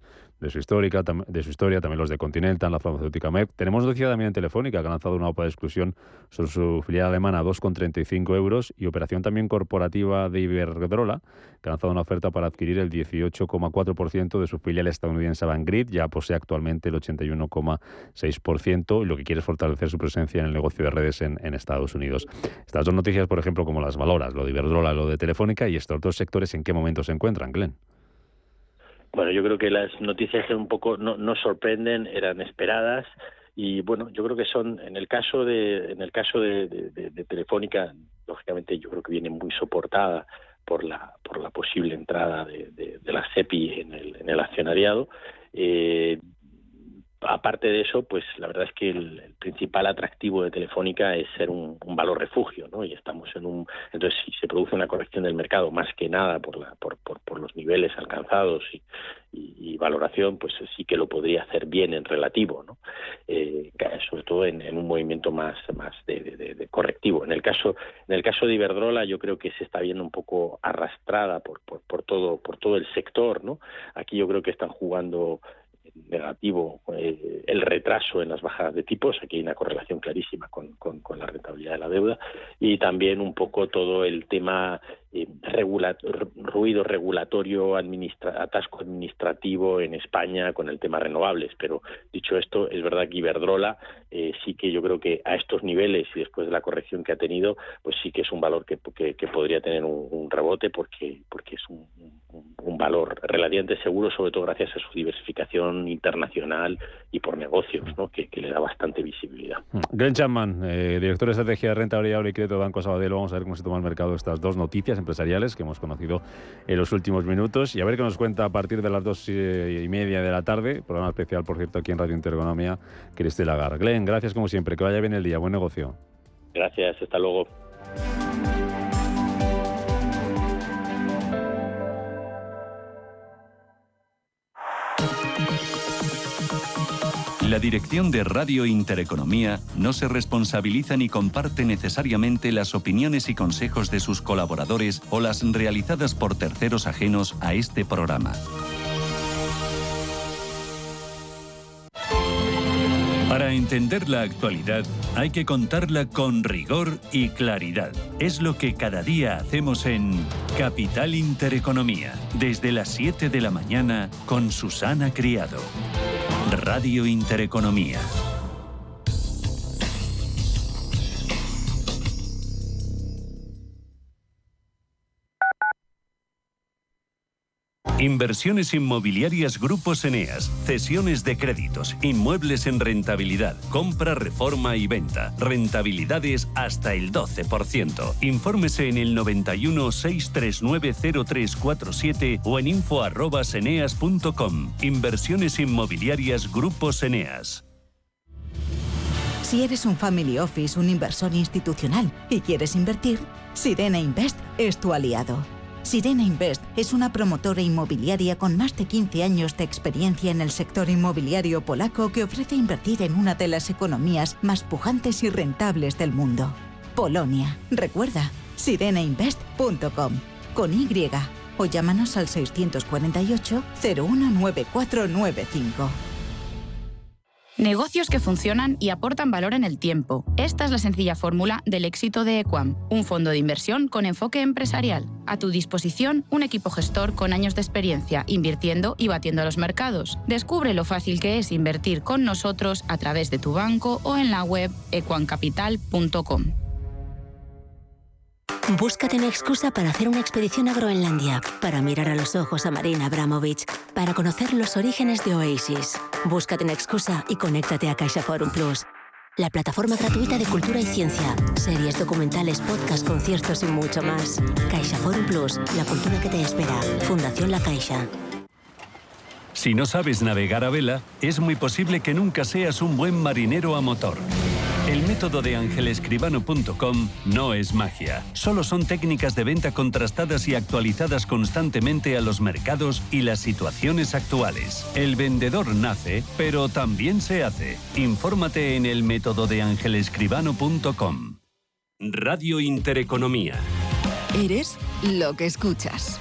su historia, también los de Continental, la farmacéutica Merck. Tenemos noticia también en Telefónica, que ha lanzado una OPA de exclusión sobre su filial alemana a 2,35 euros, y operación también corporativa de Iberdrola, que ha lanzado una oferta para adquirir el 18,4% de su filial estadounidense Avangrid, ya posee actualmente el 81,6%, y lo que quiere es fortalecer su presencia en el negocio de redes en Estados Unidos. Estas dos noticias, por ejemplo, como las valoras, lo de Iberdrola, lo de Telefónica, y estos dos sectores, ¿en qué momento se encuentran, Glenn? Bueno, yo creo que las noticias un poco no sorprenden, eran esperadas, y bueno, yo creo que son, en el caso de Telefónica, lógicamente yo creo que viene muy soportada por la posible entrada de la SEPI en el accionariado. Aparte de eso, pues la verdad es que el principal atractivo de Telefónica es ser un valor refugio, ¿no? Y estamos entonces si se produce una corrección del mercado, más que nada por los niveles alcanzados y valoración, pues sí que lo podría hacer bien en relativo, ¿no? Sobre todo en un movimiento más de correctivo. En el caso de Iberdrola, yo creo que se está viendo un poco arrastrada por todo el sector, ¿no? Aquí yo creo que están jugando negativo el retraso en las bajadas de tipos. Aquí hay una correlación clarísima con la rentabilidad de la deuda, y también un poco todo el tema ruido regulatorio, atasco administrativo en España con el tema renovables. Pero dicho esto, es verdad que Iberdrola sí que yo creo que a estos niveles y después de la corrección que ha tenido, pues sí que es un valor que podría tener un rebote, porque es un valor relativamente seguro, sobre todo gracias a su diversificación internacional y por negocios, ¿no? que le da bastante visibilidad. Glenn Chapman, director de estrategia de renta variable y crédito de Banco Sabadell. Vamos a ver cómo se toma el mercado estas dos noticias empresariales que hemos conocido en los últimos minutos, y a ver qué nos cuenta a partir de las 2:30 de la tarde, programa especial, por cierto, aquí en Radio Intereconomía, Cristina Lagarde. Glenn, gracias como siempre, que vaya bien el día, buen negocio. Gracias, hasta luego. La dirección de Radio Intereconomía no se responsabiliza ni comparte necesariamente las opiniones y consejos de sus colaboradores o las realizadas por terceros ajenos a este programa. Para entender la actualidad, hay que contarla con rigor y claridad. Es lo que cada día hacemos en Capital Intereconomía, desde las 7 de la mañana con Susana Criado. Radio Intereconomía. Inversiones inmobiliarias Grupos Eneas, cesiones de créditos, inmuebles en rentabilidad, compra, reforma y venta, rentabilidades hasta el 12%. Infórmese en el 91 639 0347 o en info@eneas.com. Inversiones inmobiliarias Grupos Eneas. Si eres un family office, un inversor institucional y quieres invertir, Sirena Invest es tu aliado. Sirena Invest es una promotora inmobiliaria con más de 15 años de experiencia en el sector inmobiliario polaco que ofrece invertir en una de las economías más pujantes y rentables del mundo. Polonia. Recuerda, sirenainvest.com con Y o llámanos al 648 019495. Negocios que funcionan y aportan valor en el tiempo. Esta es la sencilla fórmula del éxito de Equam, un fondo de inversión con enfoque empresarial. A tu disposición, un equipo gestor con años de experiencia invirtiendo y batiendo a los mercados. Descubre lo fácil que es invertir con nosotros a través de tu banco o en la web equamcapital.com. Búscate una excusa para hacer una expedición a Groenlandia, para mirar a los ojos a Marina Abramovich, para conocer los orígenes de Oasis. Búscate una excusa y conéctate a CaixaForum Plus, la plataforma gratuita de cultura y ciencia, series, documentales, podcasts, conciertos y mucho más. CaixaForum Plus, la cultura que te espera. Fundación La Caixa. Si no sabes navegar a vela, es muy posible que nunca seas un buen marinero a motor. El método de angelescribano.com no es magia. Solo son técnicas de venta contrastadas y actualizadas constantemente a los mercados y las situaciones actuales. El vendedor nace, pero también se hace. Infórmate en elmetododeangelescribano.com. Radio Intereconomía. Eres lo que escuchas.